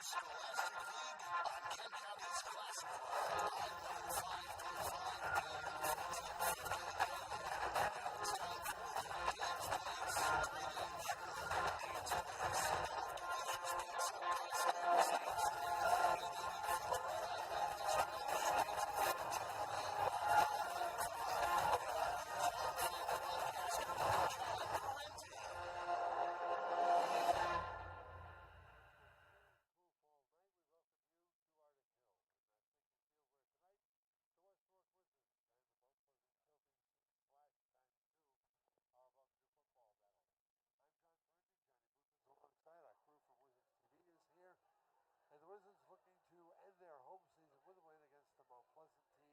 Scholastic League on Kent County's Classic on 105.5. It's time for the Games Place Radio Show. It's place operations needs some possible saves. Alongside our crew from WWHS-TV is here, and the Wizards looking to end their home season with a win against the Mount Pleasant team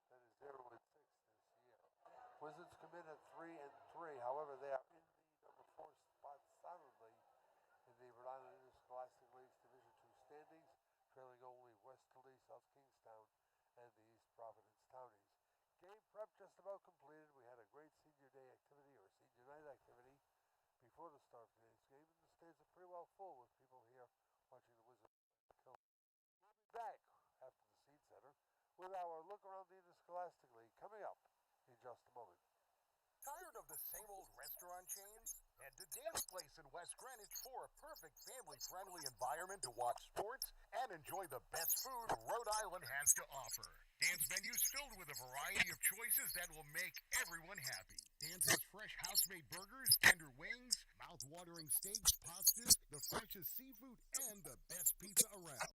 that is 0-6 this year. Wizards come in at 3-3. However, they are in the number 4 spot solidly in the Rhode Island Interscholastic League's Division II standings, trailing only West Kilties, South Kingstown, and the East Providence Townies. Game prep just about completed. We had a great senior day activity, or senior night activity, before the start of today's game, and the stands are pretty well full with people here watching the Wizards play the Kilties. We'll be back after the Seed Center with our look around the Interscholastic League coming up in just a moment. Tired of the same old restaurant chains? Head to Dance Place in West Greenwich for a perfect family-friendly environment to watch sports and enjoy the best food Rhode Island has to offer. Dance menus filled with a variety of choices that will make everyone happy. Dance has fresh house-made burgers, tender wings, mouth-watering steaks, pastas, the freshest seafood, and the best pizza around.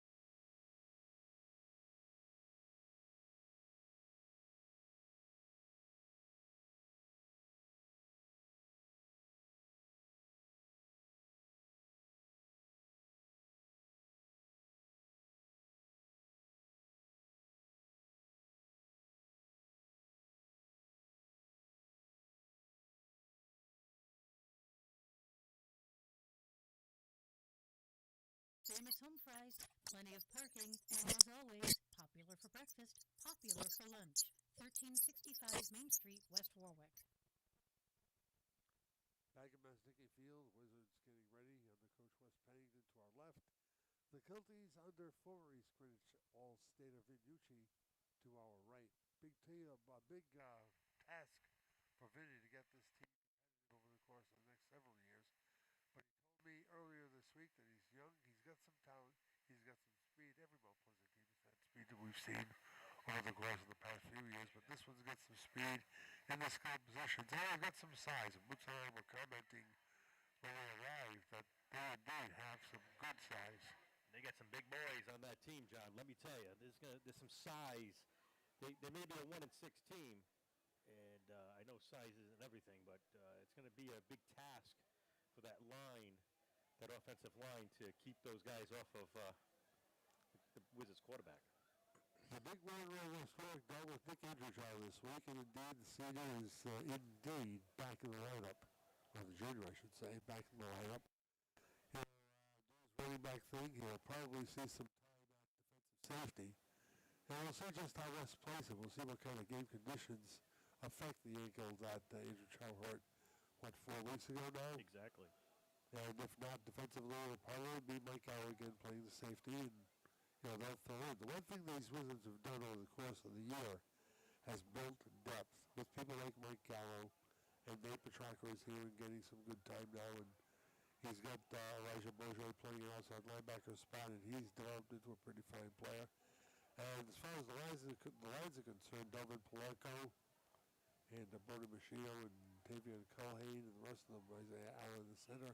Famous home fries, plenty of parking, and as always, popular for breakfast, popular for lunch. 1365 Main Street, West Warwick. Back at Masnicki Field, Wizards getting ready under Coach Wes Pennington to our left. The Kilties under former East Greenwich All-Stater Vinucci to our right. Big task for Vinny to get this team competitive over the course of the next several years. But he told me earlier this week that he's young, he's got some talent, he's got some speed. Every Mount Pleasant team has had speed that we've seen over the course of the past few years, but this one's got some speed in the skill positions. And they've got some size. And Boots and I were commenting when we arrived that they indeed have some good size. They got some big boys on that team, John. Let me tell you, there's some size. They may be a 1-6 team, and I know size isn't everything, but it's going to be a big task for that line, that offensive line, to keep those guys off of the Wizards quarterback. The big one dealt with Nick Andrew this week, and indeed the senior is indeed back in the lineup, or the junior, I should say, back in the lineup. He'll do his running back thing. He'll probably see some time at defensive safety. And we'll see just how West plays him. We'll see what kind of game conditions affect the ankle that Andrew Chow hurt, 4 weeks ago now? Exactly. And if not defensively, it'll probably be Mike Gower again playing the safety, and they'll fill in. The one thing these Wizards have done over the course of the year has built depth with people like Mike Gallo, and Nate Petrarca is here and getting some good time now, and he's got Elijah Bourget playing an outside linebacker spot, and he's developed into a pretty fine player. And as far as the lines are concerned, Delvin Polanco and Bernie Machino and Tavian Culhane and the rest of them, Isaiah Allen in the center,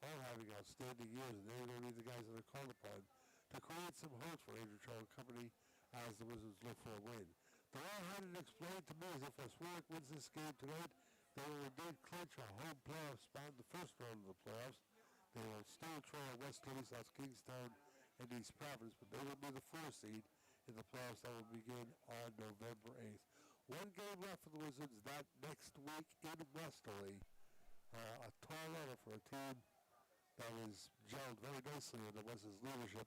all having outstanding years, and they're going to be the guys that are called upon to create some hope for Andrew Chow Company as the Wizards look for a win. The way I had it explained to me is if West Warwick wins this game tonight, they will indeed clinch a home playoff spot in the first round of the playoffs. They will still trail West Kilties, South Kingstown, and East Providence, but they will be the 4 seed in the playoffs that will begin on November 8th. One game left for the Wizards that next week in Westerly. A tall order for a team that is gelled very nicely under Wes's leadership,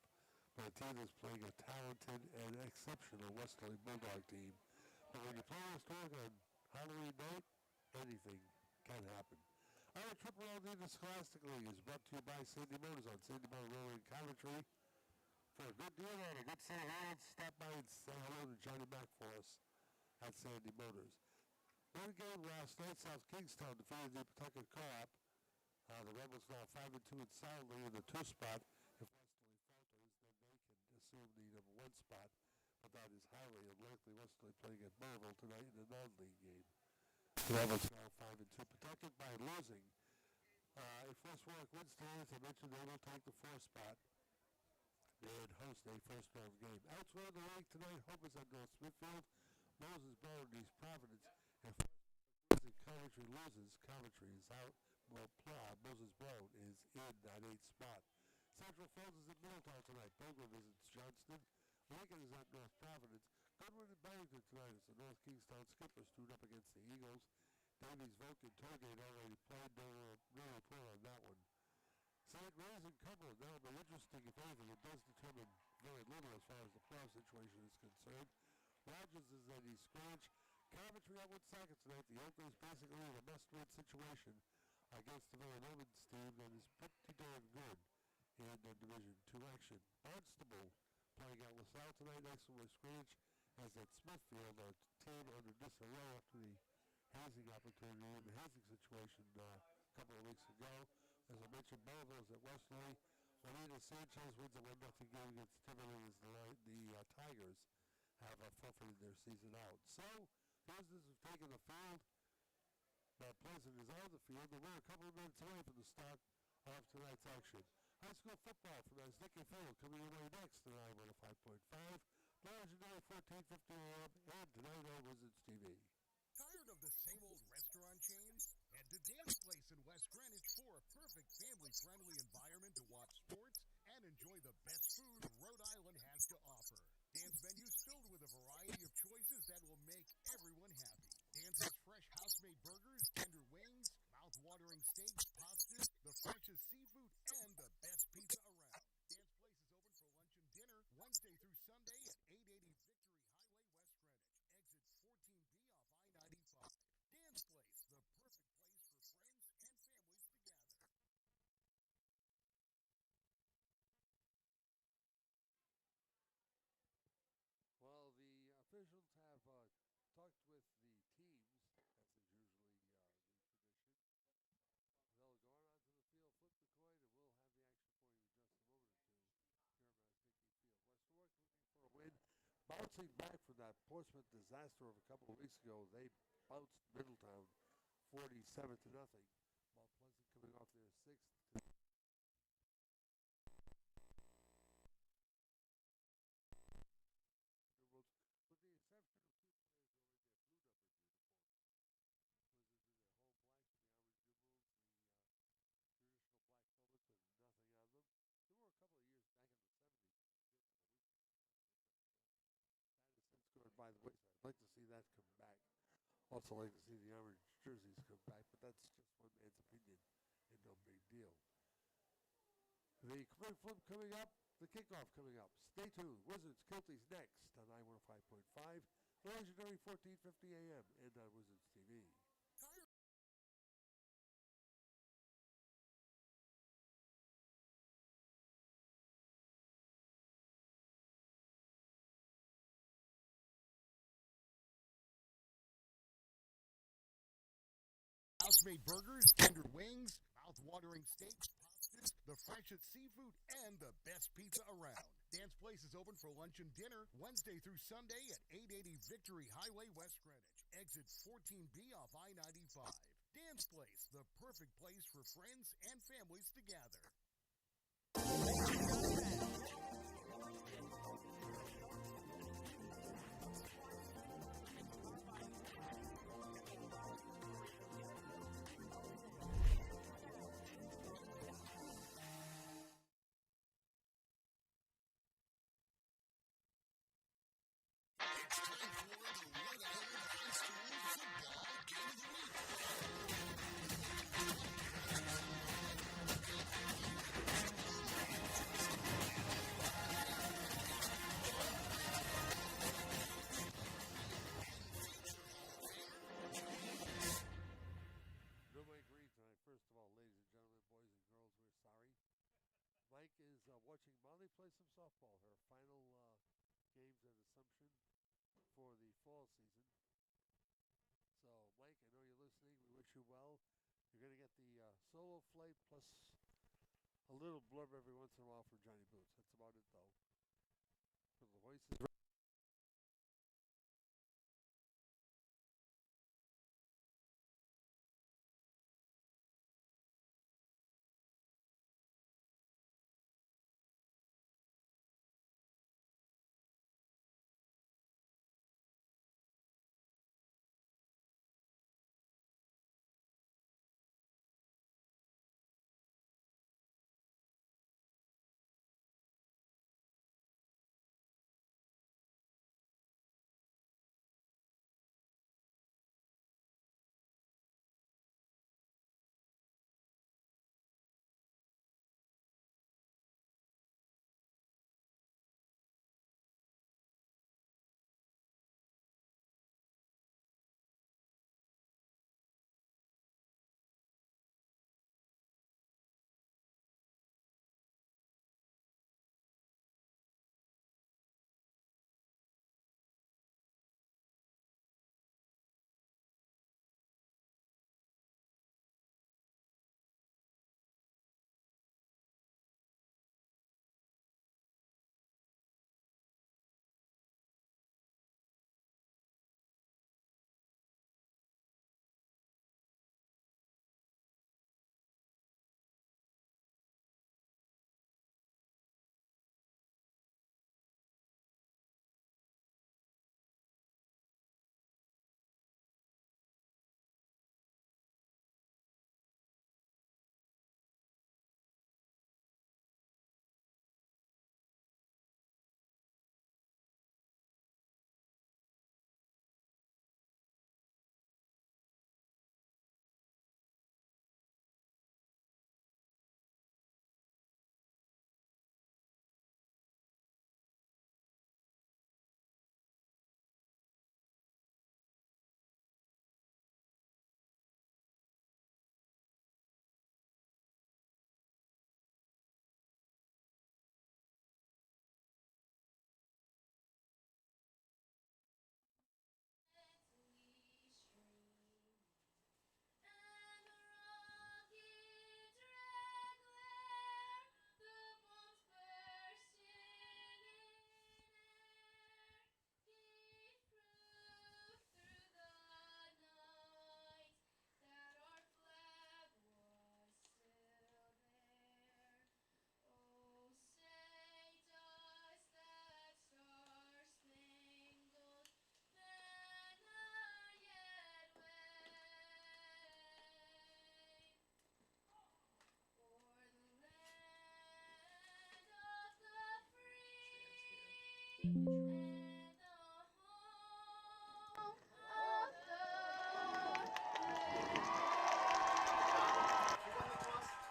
but a team that's playing a talented and exceptional Westerly Bulldog team. But when you play West Warwick on Halloween night, anything can happen. Our trip around the Interscholastic League is brought to you by Sandy Motors on Sandy Motor Road in Coventry. For a good deal and a good set of hands, stop by and say hello to Johnny Mac for us at Sandy Motors. One game last night, South Kingstown defeated the Pawtucket Co-op. The Rebels now 5-2 and solidly in the 2 spot. If Westerly falters, then they can assume the number 1 spot, but that is highly unlikely. Westerly playing at Marvel tonight in a non-league game. The Rebels now 5-2. Pawtucket by losing. If West Warwick wins tonight, as I mentioned, they will take the 4 spot and host a first-round game. Elsewhere in the league tonight, Hope is at North Smithfield. Moses Brown and East Providence. If West Warwick Coventry loses, Coventry is out. Moses Brown is in that 8th spot. Central Falls is at Middletown tonight. Pilgrim visits Johnston. Lincoln is at North Providence. Goodwin and Barrington tonight as the North Kingstown Skippers tune up against the Eagles. Davies, Volk, and Torgate already played. No report on that one. St. Ray's and Cumberland. That will be interesting, if anything. It does determine very little as far as the playoff situation is concerned. Rogers is at East Grange. Coventry at Woonsocket tonight. The Oakleys basically in a must-win situation against the Villanovan's team that is pretty darn good in the Division II action. Barnstable playing at LaSalle tonight. Next to West Grange as at Smithfield, a team under disarray after the hazing opportunity in the hazing situation a couple of weeks ago. As I mentioned, Belleville's at Westerly. Juanita Sanchez wins a 1-0 game against Timberland as the Tigers have forfeited their season out. So, Business have taken the field. Mount Pleasant is on the field, and we're a couple of minutes away from the start of tonight's action. High school football from Asnicki Field coming your way next to 915.5, the legendary 1450 AM, and tonight on WWHS-TV. Tired of the same old restaurant chains? Head to Dance Place in West Greenwich for a perfect family-friendly environment to watch sports and enjoy the best food Rhode Island has to offer. Dance menus filled with a variety of choices that will make everyone happy. Dance has fresh house-made burgers, tender wings, mouth-watering steaks, pastas, the freshest seafood, and the best pizza around. Dance Place is open for lunch and dinner Wednesday through Sunday at 880 Victory Highway, West Greenwich. Exit 14B off I-95. Dance Place, the perfect place for friends and families to gather. Well, the officials have talked with the teams, as is usually the tradition. They'll go on onto the field, flip the coin, and we'll have the action for you in just a moment or two here at Asnicki Field. West Warwick looking for a win. Bouncing back from that Portsmouth disaster of a couple of weeks ago, they bounced Middletown 47-0. Mount Pleasant coming off their 6th. With the exception of 2 players wearing their blue numbered uniforms. Blizzards in their whole blacks and the orange numerals, the traditional black helmets and nothing on them. There were a couple of years back in the 70s, that has since gone by the wayside. I'd like to see that come back. Also like to see the orange jerseys come back, but that's just one man's opinion and no big deal. The coin flip coming up. The kickoff coming up. Stay tuned. Wizards, Kilties next on 915.5, the legendary 1450 AM, and on WWHS-TV. House-made burgers, tender wings, mouth-watering steaks, pastas, the freshest seafood, and the best pizza around. Dance Place is open for lunch and dinner Wednesday through Sunday at 880 Victory Highway, West Greenwich. Exit 14B off I-95. Dance Place, the perfect place for friends and families to gather. watching Molly play some softball, her final games at Assumption for the fall season. So, Mike, I know you're listening. We wish you well. You're going to get the solo flight plus a little blurb every once in a while from Johnny Boots. That's about it, though. For the voices.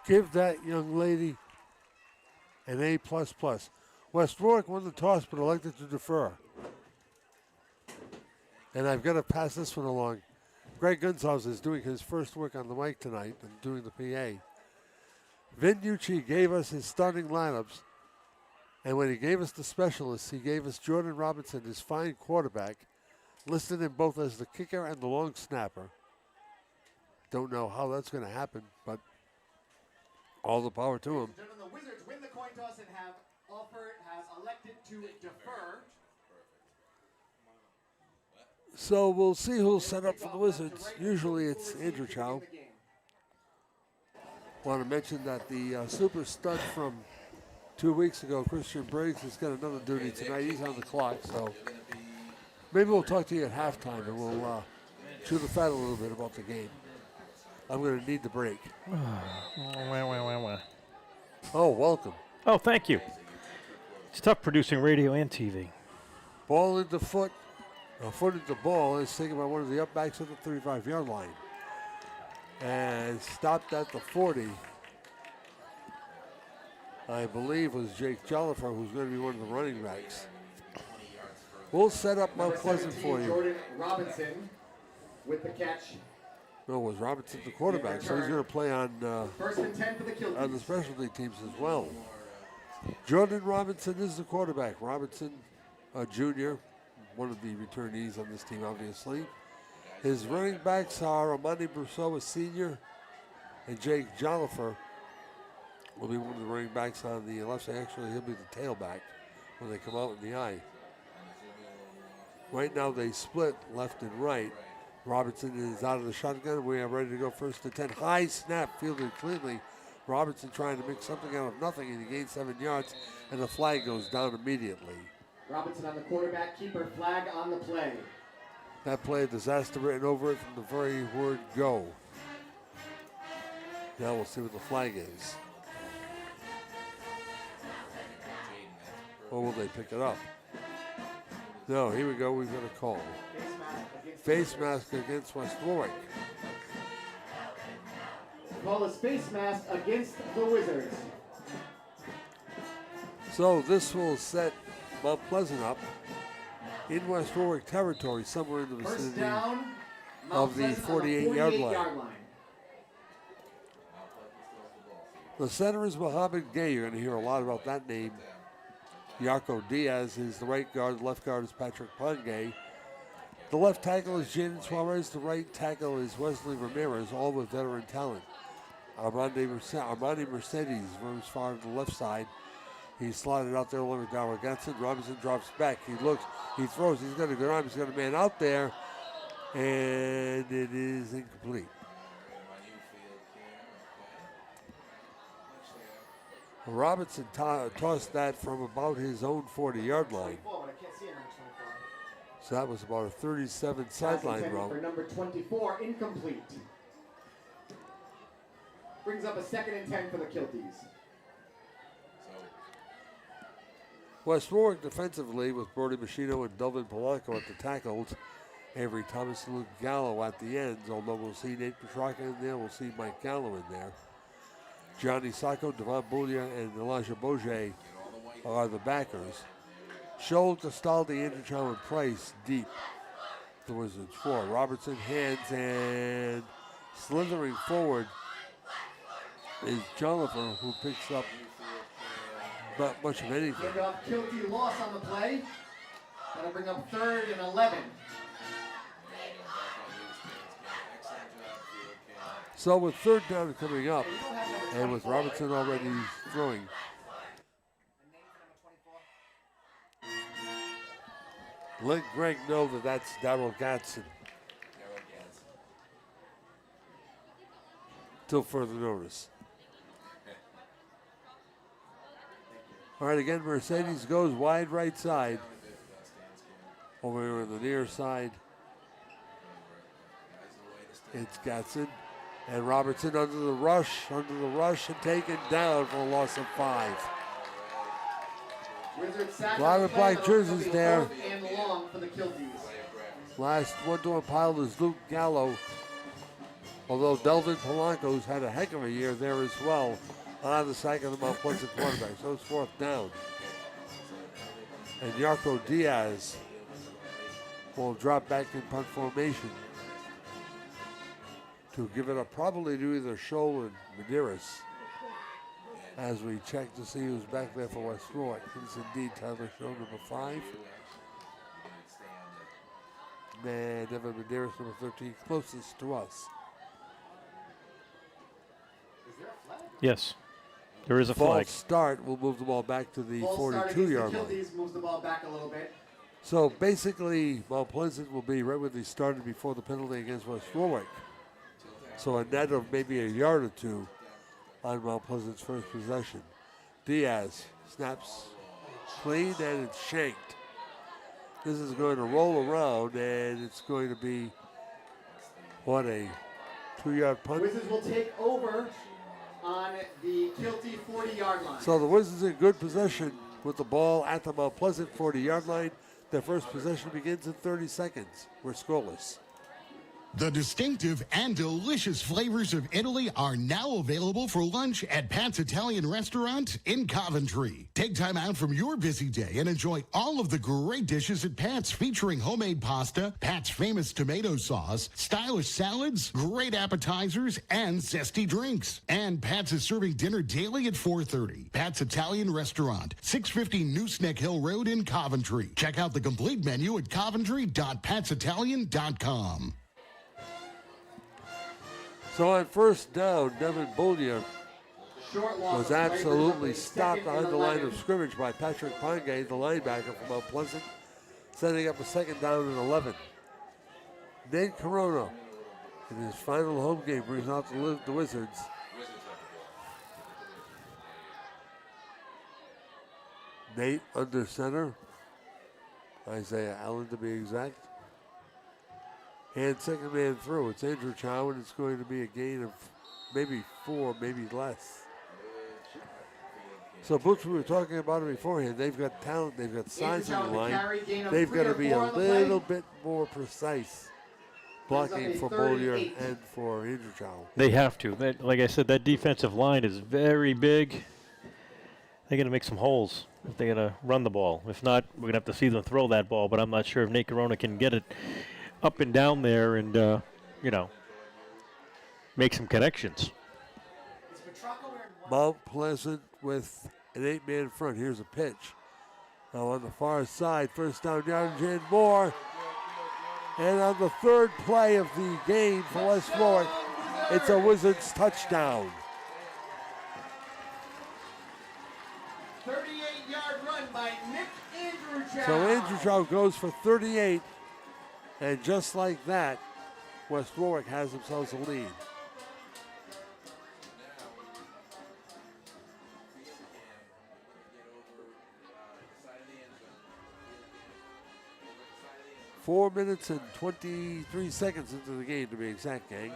Give that young lady an A++. West Warwick won the toss but elected to defer. And I've got to pass this one along. Greg Gunzhaus is doing his first work on the mic tonight and doing the PA. Vin Ucci gave us his starting lineups, and when he gave us the specialists, he gave us Jordan Robinson, his fine quarterback, listed him both as the kicker and the long snapper. Don't know how that's going to happen, but all the power to him. The Wizards win the coin toss and have elected to defer. So we'll see who'll set up for the Wizards. Usually it's Andrew Chow. Want to mention that the super stud from 2 weeks ago, Christian Briggs, has got another duty tonight. He's on the clock, so maybe we'll talk to you at halftime and we'll chew the fat a little bit about the game. I'm going to need the break. Oh, welcome. Oh, thank you. It's tough producing radio and TV. Ball into foot. Foot into ball is taken by one of the upbacks at the 35-yard line. And stopped at the 40. I believe was Jake Jollifer, who's going to be one of the running backs. We'll set up Mount Pleasant for you. Jordan Robinson with the catch. No, it was Robinson the quarterback, so he's going to play on First and 10 for the Kilties. the specialty teams as well. Jordan Robinson is the quarterback. Robinson, a junior, one of the returnees on this team, obviously. His running backs are Amani Brousseau, a senior, and Jake Jollifer will be one of the running backs on the left side. Actually, he'll be the tailback when they come out in the eye. Right now they split left and right. Robinson is out of the shotgun. We are ready to go first and 10. High snap, fielded cleanly. Robinson trying to make something out of nothing, and he gains 7 yards, and the flag goes down immediately. Robinson on the quarterback keeper, flag on the play. That play, disaster written over it from the very word go. Now we'll see what the flag is. Or will they pick it up? No, here we go. We've got a call. Face mask against West Warwick. Call is face mask against the Wizards. So this will set Mount Pleasant up in West Warwick territory, somewhere in the First vicinity down, of the 48-yard line. line. The center is Mohammed Gay. You're going to hear a lot about that name. Yarko Diaz is the right guard. The left guard is Patrick Pongay. The left tackle is Jaden Suarez. The right tackle is Wesley Ramirez, all with veteran talent. Armando Mercedes runs far to the left side. He's slotted out there along with Darrell Gatson. Robinson drops back. He looks, he throws. He's got a good arm. He's got a man out there. And it is incomplete. Robinson tossed that from about his own 40-yard line. So that was about a 37 sideline route. For number 24, incomplete. Brings up a 2nd and 10 for the Kilties. West Warwick defensively with Brody Machino and Delvin Polanco at the tackles. Avery Thomas and Luke Gallo at the ends, although we'll see Nate Petrarca in there. We'll see Mike Gallo in there. Johnny Sacco, Devon Boulia, and Elijah Bourget are the backers. Scholl, Castaldi, Andrew Chow, and Price deep. The Wizards 4. Robertson hands, and slithering forward is Jollifer, who picks up not much of anything. End off Kilty loss on the play. That'll bring up 3rd and 11. So with 3rd down coming up, and with Robertson already throwing, let Greg know that that's Darrell Gatson. Till further notice. All right, again, Mercedes goes wide right side. Over here on the near side, it's Gatson. And Robertson under the rush, and taken down for a loss of 5. A lot of black jerseys there. And long for the Kilties. Last one to umpire is Luke Gallo. Although Delvin Polanco's had a heck of a year there as well on the sack of the Mount Pleasant quarterback. So it's 4th down. And Yarko Diaz will drop back in punt formation to give it up probably to either Scholl and Medeiros as we check to see who's back there for West Warwick. It's indeed Tyler Scholl, number 5. And Evan Medeiros, number 13, closest to us. Yes, there is a flag. False start will move the ball back to the 42-yard line. Kilties moves the ball back a little bit. So basically, Mount Pleasant will be right where they started before the penalty against West Warwick. So a net of maybe a yard or two on Mount Pleasant's first possession. Diaz snaps clean, and it's shanked. This is going to roll around, and it's going to be, what, a 2-yard punt? Wizards will take over on the Kilty 40-yard line. So the Wizards in good possession with the ball at the Mount Pleasant 40-yard line. Their first possession begins in 30 seconds. We're scoreless. The distinctive and delicious flavors of Italy are now available for lunch at Pat's Italian Restaurant in Coventry. Take time out from your busy day and enjoy all of the great dishes at Pat's, featuring homemade pasta, Pat's famous tomato sauce, stylish salads, great appetizers, and zesty drinks. And Pat's is serving dinner daily at 4:30. Pat's Italian Restaurant, 650 Nooseneck Hill Road in Coventry. Check out the complete menu at coventry.patsitalian.com. So on first down, Devin Bollier Short loss was of absolutely Lakers, stopped second and on the line 11. of scrimmage by Patrick Pongay, the linebacker from Mount Pleasant, setting up a second down and 11. Nate Corona, in his final home game, brings out the Wizards. Nate under center. Isaiah Allen to be exact. And second man through. It's Andrew Chow, and it's going to be a gain of maybe 4, maybe less. So, Boots, we were talking about it beforehand. They've got talent. They've got size in the line. They've got to be a little bit more precise blocking for Bollier and for Andrew Chow. They have to. Like I said, that defensive line is very big. They're going to make some holes if they're going to run the ball. If not, we're going to have to see them throw that ball, but I'm not sure if Nate Corona can get it up and down there and, make some connections. Mount Pleasant with an 8-man front. Here's a pitch. Now on the far side, first down yardage and more. And on the third play of the game for West Warwick, it's a Wizards touchdown. 38-yard run by Nick Andrew Chow. So Andrew Chow goes for 38. And just like that, West Warwick has themselves a lead. Four minutes and 23 seconds into the game, to be exact, gang.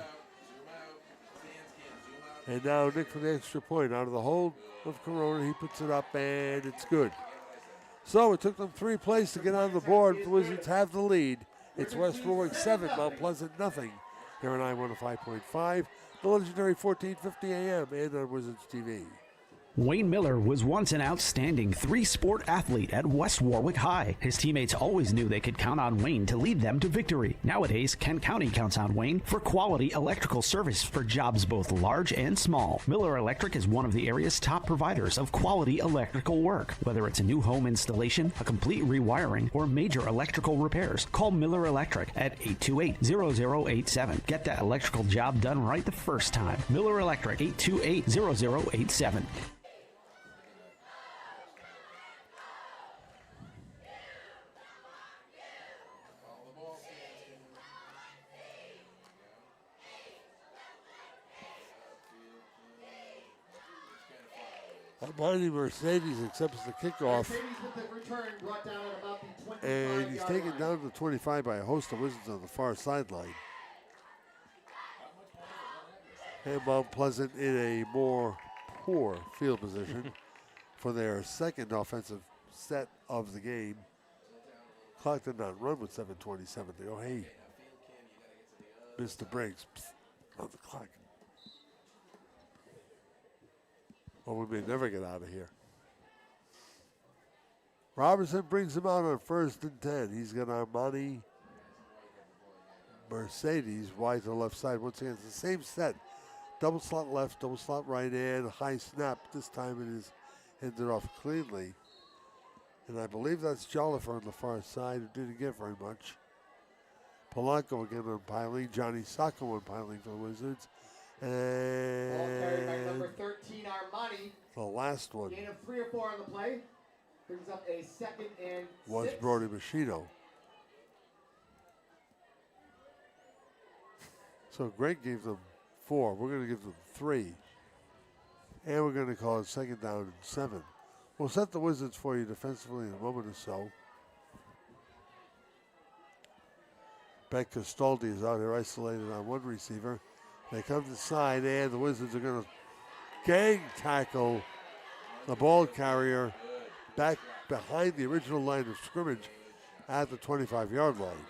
And now Nick for the extra point. Out of the hold of Corona, he puts it up, and it's good. So it took them 3 plays to get on the board. The Wizards have the lead. It's West Warwick 7, Mount Pleasant nothing. Here on I-105.5, the legendary 1450 AM and on Wizards TV. Wayne Miller was once an outstanding three-sport athlete at West Warwick High. His teammates always knew they could count on Wayne to lead them to victory. Nowadays, Kent County counts on Wayne for quality electrical service for jobs both large and small. Miller Electric is one of the area's top providers of quality electrical work. Whether it's a new home installation, a complete rewiring, or major electrical repairs, call Miller Electric at 828-0087. Get that electrical job done right the first time. Miller Electric, 828-0087. Marty Mercedes accepts the kickoff. And he's taken down to the 25 by a host of Wizards on the far sideline. And Mount Pleasant in a more poor field position for their second offensive set of the game. Clock did not run with 7:27 to go. Hey, Mr. Briggs, on the clock. Well, we may never get out of here. Robertson brings him out on 1st and 10. He's got Armani Mercedes wide to the left side. Once again, it's the same set. Double slot left, double slot right, and a high snap. This time it is ended off cleanly. And I believe that's Jollifer on the far side, who didn't get very much. Polanco again on piling. Johnny Sacco on piling for the Wizards. Ball carried by And number 13, Armani. the last one Gain of 3 or 4 on the play. Brings up a 2nd and was 6. Brody Machino. So Greg gave them 4. We're going to give them 3. And we're going to call it 2nd down and 7. We'll set the Wizards for you defensively in a moment or so. Beck Castaldi is out here isolated on one receiver. They come to the side, and the Wizards are going to gang tackle the ball carrier back behind the original line of scrimmage at the 25-yard line.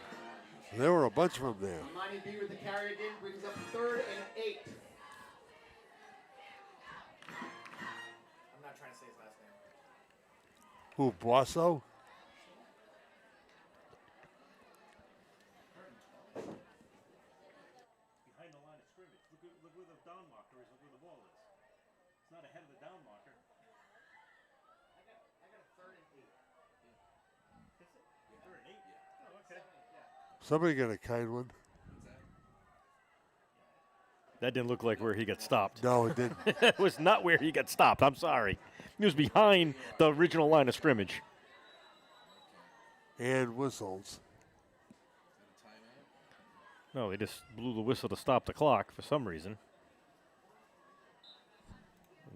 There were a bunch of them there. Imani B with the carry again brings up 3rd and 8. I'm not trying to say his last name. Who, Bosso? Behind the line of scrimmage. Look where the down marker is. Look where the ball is. It's not ahead of the down marker. I got a 3rd and 8. Is it? 3rd and 8? Yeah. Oh, okay. Somebody got a kind one. That didn't look like where he got stopped. No, it didn't. It was not where he got stopped. I'm sorry. He was behind the original line of scrimmage. And whistles. No, they just blew the whistle to stop the clock for some reason.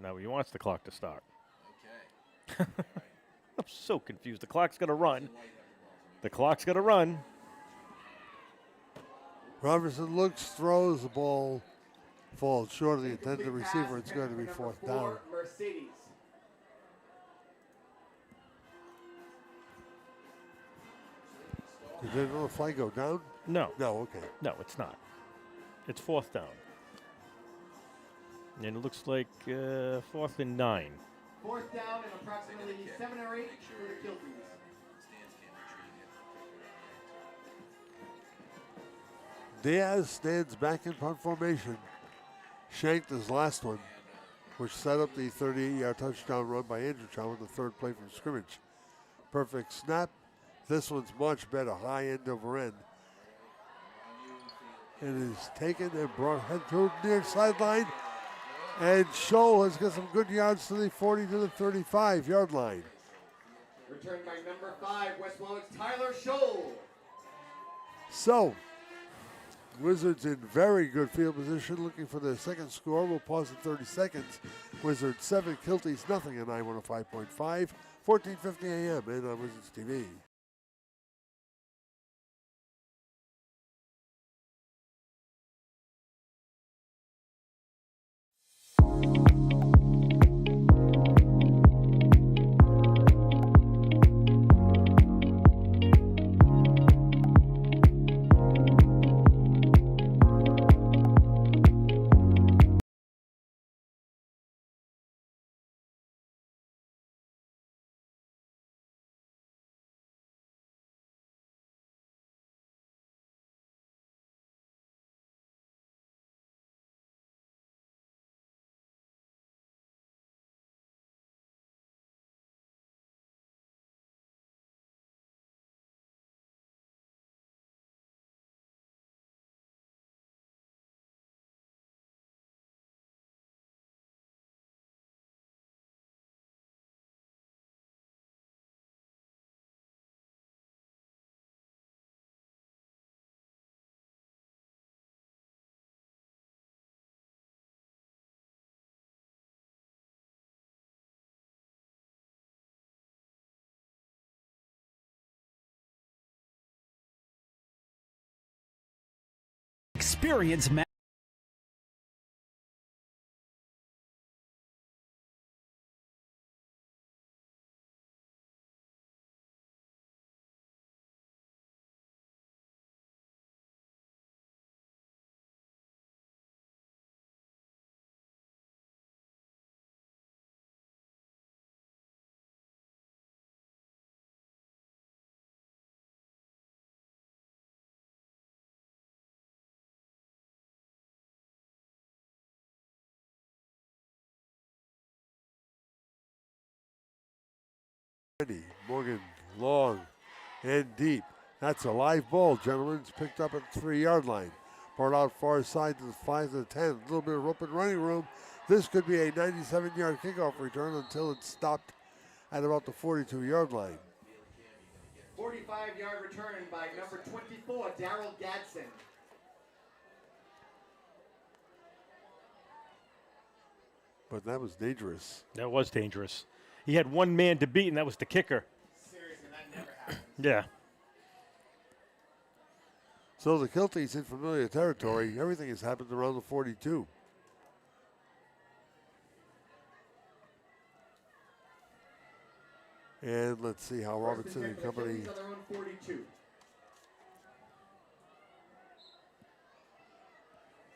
Now he wants the clock to start. Okay. I'm so confused. The clock's going to run. The clock's going to run. Robertson looks, throws, the ball falls short of the intended receiver. It's going to be 4th down. Mercedes. Did another flag go down? No. No, okay. No, it's not. It's 4th down. And it looks like 4th and 9. 4th down and approximately 7 or 8 for the Kilties. Diaz stands back in punt formation. Shanked his last one, which set up the 38-yard touchdown run by Andrew Chow on the 3rd play from scrimmage. Perfect snap. This one's much better, high end over end. It is taken and brought head to the near sideline. And Scholl has got some good yards to the 40 to the 35-yard line. Returned by number 5, West Warwick's Tyler Scholl. So, Wizards in very good field position, looking for their second score. We'll pause at 30 seconds. Wizards 7, Kilties nothing at 915.5, 1450 a.m. and on Wizards TV. Experience Morgan long and deep. That's a live ball, gentlemen. It's picked up at the 3-yard line. Brought out far side to the 5 to the 10. A little bit of rope and running room. This could be a 97-yard kickoff return until it's stopped at about the 42-yard line. 45-yard return by number 24, Darrell Gadsden. But that was dangerous. That was dangerous. He had one man to beat, and that was the kicker. Seriously, that never happens. Yeah. So the Kilties in familiar territory. Everything has happened around the 42. And let's see how Robertson and company.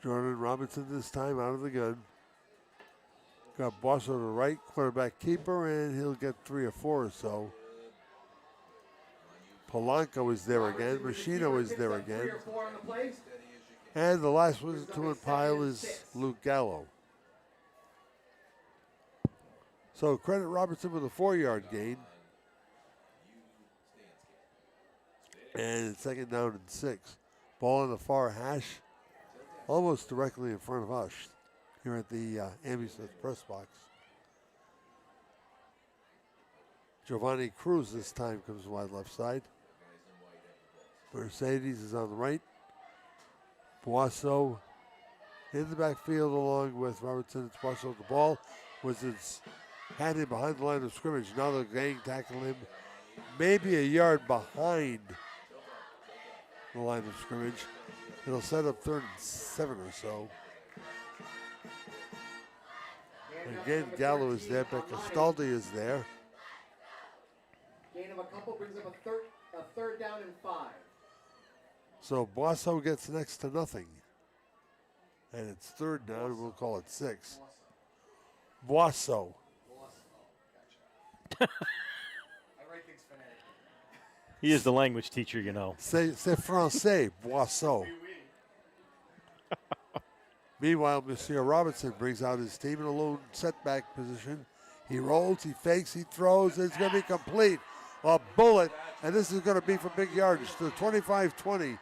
Jordan Robinson this time out of the gun. Got Bosso to the right, quarterback keeper, and he'll get 3 or 4 or so. Polanco is there again. Machino is there again. And the last one to in pile is Luke Gallo. So credit Robertson with a 4-yard gain. And it's 2nd down and 6. Ball in the far hash, almost directly in front of us here at the Amby Smith press box. Giovanni Cruz this time comes wide left side. Mercedes is on the right. Boisso in the backfield along with Robertson. It's Boisso with the ball. Wizards had him behind the line of scrimmage. Now the gang tackle him maybe a yard behind the line of scrimmage. It'll set up 3rd and 7 or so. And again, Gallo is there, but Castaldi is there. Gain of a couple brings up a 3rd down and 5. So Boisso gets next to nothing. And it's 3rd down, we'll call it 6. Boisso. I write things phonetically. He is the language teacher, you know. C'est français, Boisso. Meanwhile, Monsieur Robinson brings out his team in a lone setback position. He rolls, he fakes, he throws, and it's going to be complete. A bullet, and this is going to be for big yardage to the 25-20.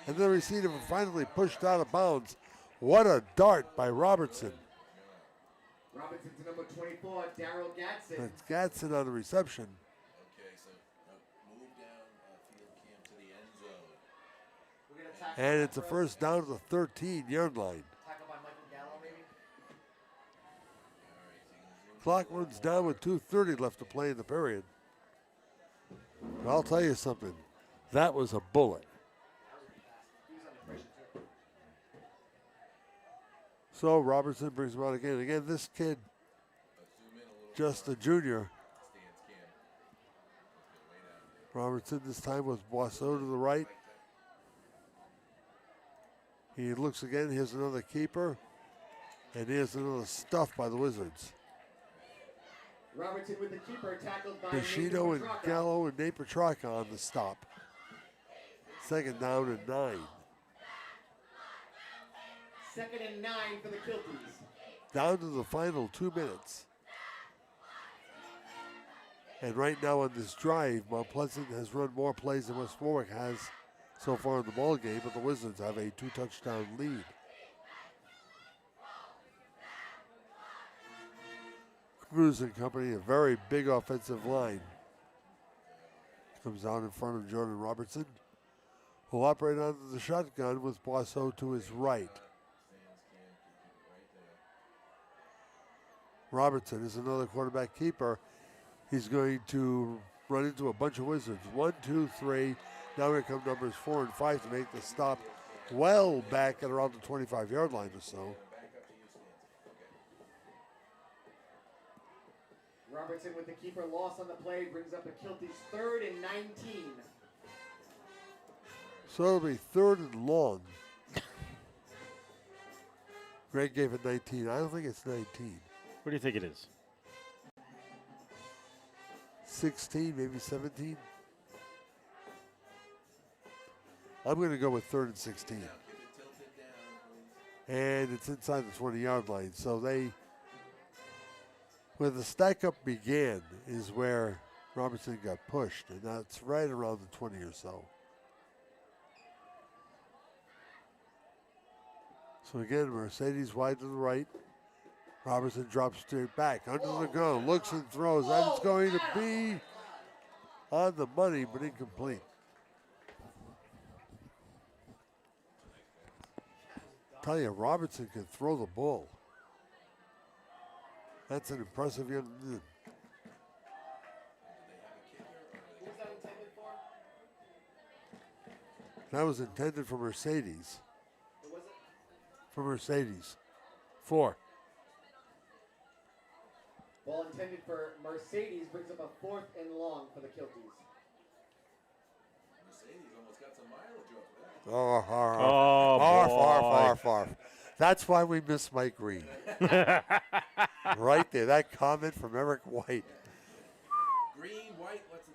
And the receiver finally pushed out of bounds. What a dart by Robertson. Robinson to number 24, Daryl Gatson. That's Gatson on the reception. Okay, so move down field cam to the end zone. And it's a first down to the 13-yard line. Tackle by Michael Gallo, maybe? Clock runs down with 2:30 left to play in the period. But I'll tell you something. That was a bullet. So Robertson brings him out again. Again, this kid, just a junior. Robertson this time with Boisso to the right. He looks again. Here's another keeper. And here's another stuff by the Wizards. Robertson with the keeper, tackled by Bushido and Petrarca. Gallo and Nate Petrarca on the stop. 2nd down and 9. 2nd and 9 for the Kilties. Down to the final 2 minutes. And right now on this drive, Mount Pleasant has run more plays than West Warwick has so far in the ball game, but the Wizards have a 2-touchdown lead. Cruz and company, a very big offensive line. Comes out in front of Jordan Robertson, who'll operate under the shotgun with Boisso to his right. Robertson is another quarterback keeper. He's going to run into a bunch of Wizards. 1, 2, 3. Now here come numbers 4 and 5 to make the stop well back at around the 25-yard line or so. Robertson with the keeper loss on the play brings up a Kilties 3rd and 19. So it'll be 3rd and long. Greg gave it 19. I don't think it's 19. What do you think it is? 16, maybe 17. I'm going to go with 3rd and 16. And it's inside the 20-yard line. So where the stack up began is where Robertson got pushed. And that's right around the 20 or so. So again, Mercedes wide to the right. Robertson drops straight back, under the gun, looks and throws. That's going to be on the money, but incomplete. Tell you, Robertson can throw the ball. That's an impressive young man. Who was that intended for? That was intended for Mercedes. Who was it? For Mercedes. 4. Ball intended for Mercedes brings up a 4th and long for the Kilties. Mercedes almost got some mileage off of that. Oh, Oh, far. That's why we miss Mike Green. Right there, that comment from Eric White. Green, white, what's the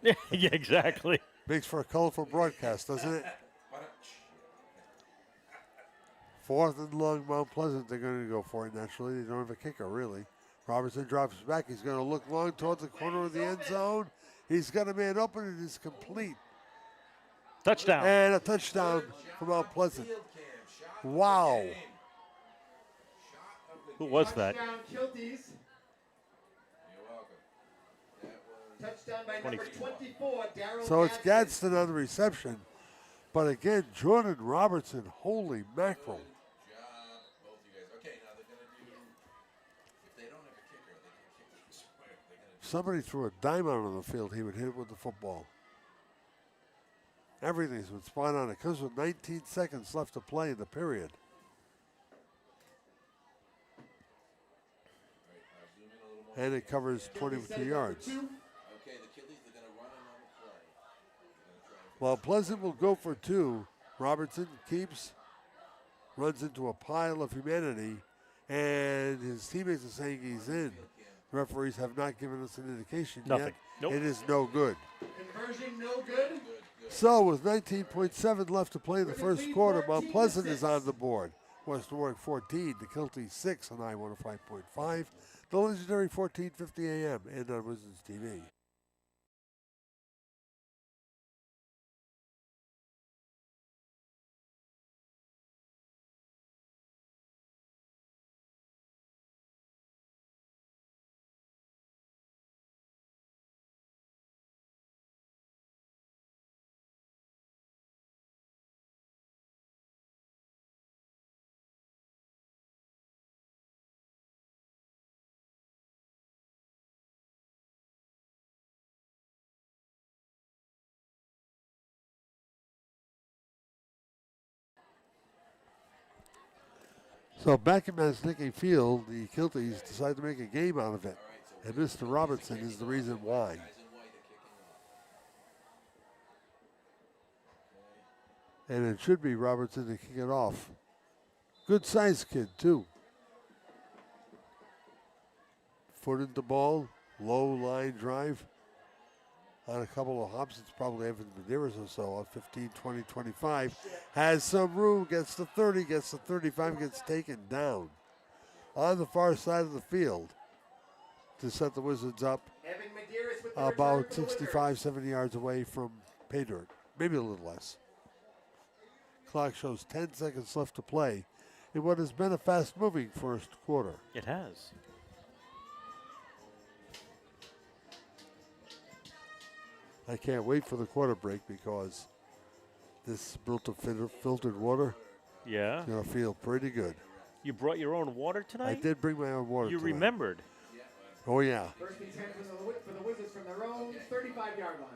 difference? Yeah, exactly. Makes for a colorful broadcast, doesn't it? Fourth and long, Mount Pleasant, they're going to go for it naturally. They don't have a kicker, really. Robertson drops back. He's going to look long towards the corner of the end zone. He's got a man open. It is complete. Touchdown. And a touchdown for Mount Pleasant. Wow. Who was that? Touchdown, Kilties. You're welcome. That was Touchdown by number 24, Darryl So it's Gadsden. Gadsden on the reception. But again, Jordan Robertson, holy mackerel. job, both you guys. Okay, now they're going to do, if they don't have a kicker, they can kick it square. They're going to Somebody threw a dime out on the field. He would hit it with the football. Everything's been spot on. It comes with 19 seconds left to play in the period. And it covers 22 yards. Okay, the Kilties, they're going to run another play. While Pleasant will go for two, Robertson keeps, runs into a pile of humanity, and his teammates are saying he's in. The referees have not given us an indication Nothing. yet. Nope. It is no good. Conversion no good. So with 19.7 left to play in the first quarter, Mount Pleasant is on the board. West Warwick 14, the Kilties 6 on I-105.5, the legendary 1450 AM and on Wizards TV. So back at Masnicki Field, the Kilties decide to make a game out of it. And Mr. Robertson is the reason why. And it should be Robertson to kick it off. Good sized kid, too. Footed the ball, low line drive. On a couple of hops, it's probably Evan Medeiros or so, on 15, 20, 25. Has some room, gets to 30, gets to 35, gets taken down. On the far side of the field to set the Wizards up Evan Medeiros with the about return for the 65, 70 yards away from pay dirt. Maybe a little less. Clock shows 10 seconds left to play in what has been a fast-moving first quarter. It has. I can't wait for the quarter break because this filtered water Yeah. is going to feel pretty good. You brought your own water tonight? I did bring my own water You tonight. remembered. Oh, yeah. First and 10 for the Wizards from their own 35-yard line.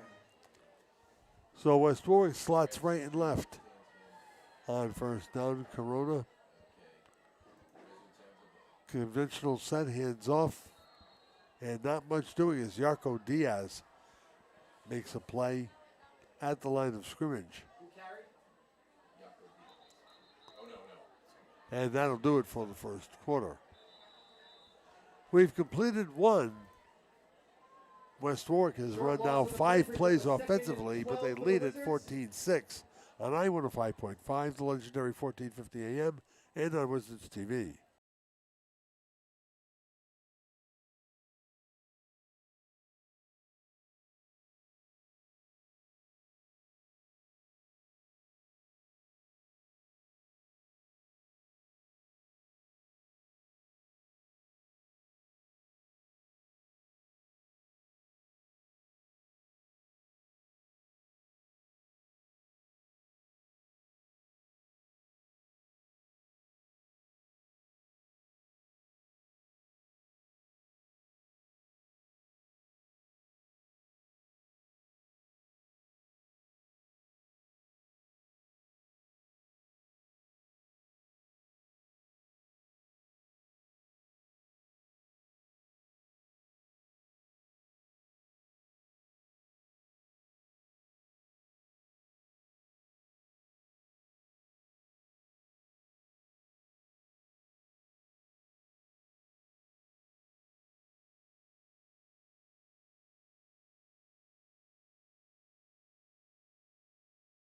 So West Warwick slots right and left on first down. Corona. Conventional set, hands off. And not much doing as Yarko Diaz makes a play at the line of scrimmage. Who carried? And that'll do it for the first quarter. We've completed one. West Warwick has run now 5 plays offensively, but they lead at 14-6 on I-105.5, the legendary 1450 AM, and on Wizards TV.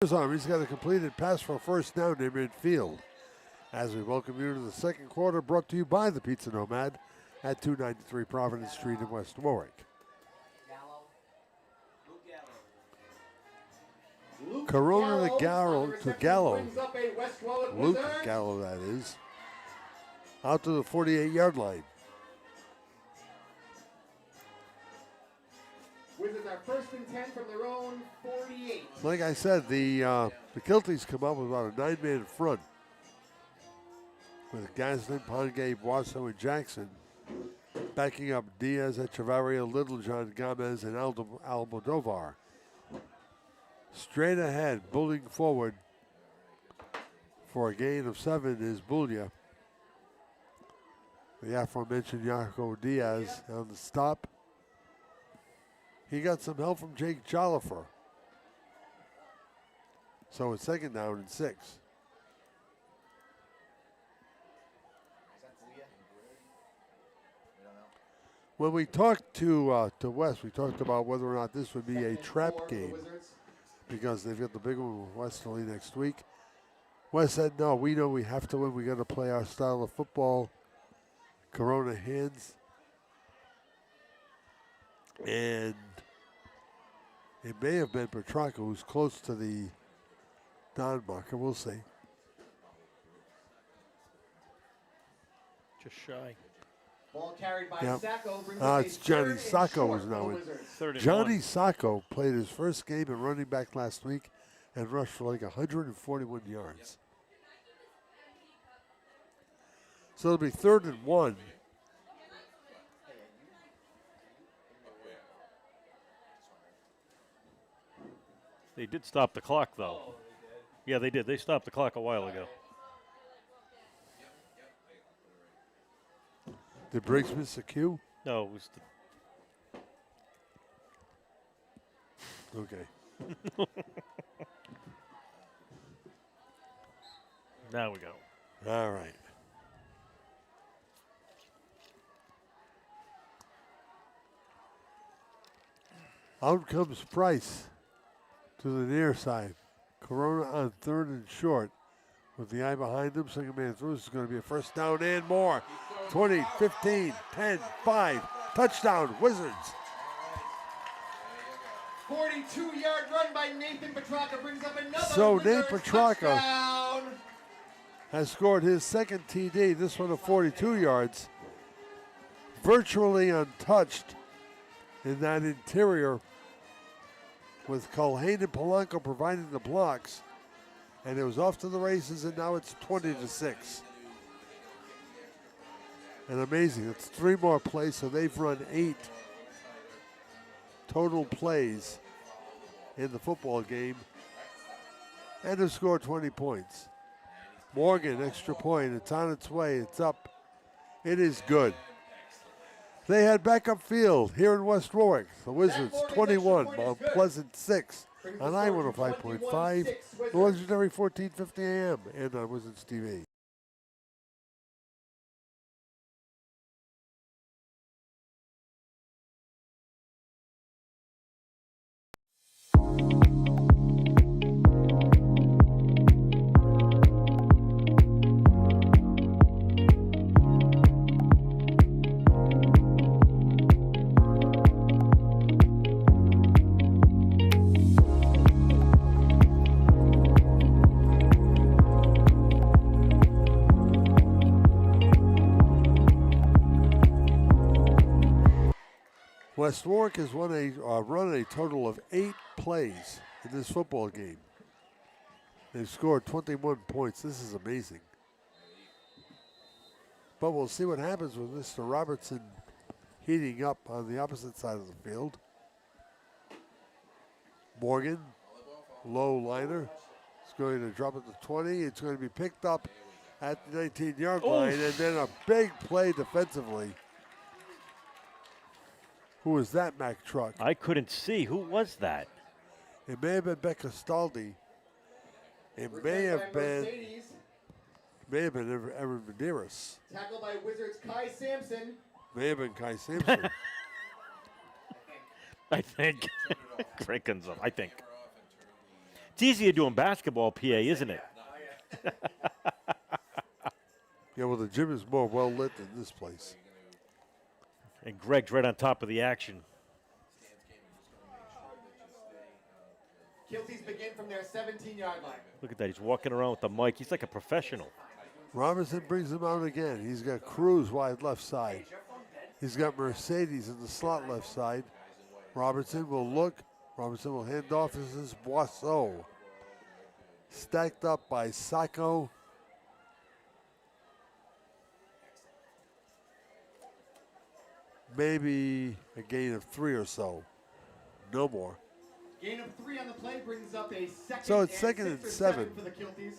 He's got a completed pass for a first down near midfield. As we welcome you to the second quarter, brought to you by the Pizza Nomad at 293 Providence Street in West Warwick. Corona to Gallo. Luke Gallo, that is. Out to the 48-yard line. Wizards are first and 10 from their own 48. Like I said, the Kilties come up with about a 9-man front with Gaslin, Pongay, Wasso, and Jackson backing up Diaz, Echevarria, Littlejohn, Gomez, and Almodovar. Straight ahead, bullying forward for a gain of 7 is Bulia. The aforementioned Jaco Diaz on the stop. He got some help from Jake Jollifer. So it's second down and 6. When we talked to Wes, we talked about whether or not this would be a trap game because they've got the big one with Westerly next week. Wes said, no, we know we have to win. We got to play our style of football. Corona hands. And it may have been Petrarca, who's close to the down marker. We'll see. Just shy. Ball carried by Yep. Sacco brings up It's a Johnny third and Sacco short who's now for the in. Wizards. Third and Johnny one. Sacco played his first game at running back last week and rushed for like 141 yards. So it'll be 3rd and 1. They did stop the clock, though. Yeah, they did. They stopped the clock a while ago. Did Briggs miss a cue? No, it was Okay. now we go. All right. Out comes Price to the near side. Corona on 3rd and short. With the eye behind him, second man through. This is going to be a first down and more. 20, 15, 10, 5. Touchdown, Wizards. 42-yard run by Nathan Petrarca brings up another So Wizards Nate Petrarca touchdown. has scored his second TD, this one of 42 yards. Virtually untouched in that interior with Culhane and Polanco providing the blocks. And it was off to the races, and now it's 20-6. And amazing, it's 3 more plays, so they've run 8 total plays in the football game and have scored 20 points. Morgan, extra point, it's on its way, it's up. It is good. They had backup field here in West Warwick. The Wizards 21, Mount Pleasant 6 on I-105.5, the legendary 1450 AM, and on Wizards TV. West Warwick has run a total of 8 plays in this football game. They've scored 21 points. This is amazing. But we'll see what happens with Mr. Robertson heating up on the opposite side of the field. Morgan, low liner. It's going to drop at the 20. It's going to be picked up at the 19-yard line, and then a big play defensively. Who was that, Mack Truck? I couldn't see. Who was that? It may have been Becca Staldi. It may have been Evan Medeiros. Tackled by Wizards Kai Sampson. May have been Kai Sampson. I think. Crickens, I think. It's easier doing basketball, PA, isn't it? Yeah, well, the gym is more well lit than this place. And Greg's right on top of the action. Kilties begin from their 17-yard line. Look at that. He's walking around with the mic. He's like a professional. Robertson brings him out again. He's got Cruz wide left side. He's got Mercedes in the slot left side. Robertson will look. Robertson will hand off. This is Boisseau. Stacked up by Sacco. Maybe a gain of 3 or so. No more. Gain of 3 on the play brings up a second. So it's second and and 7. for the Kilties.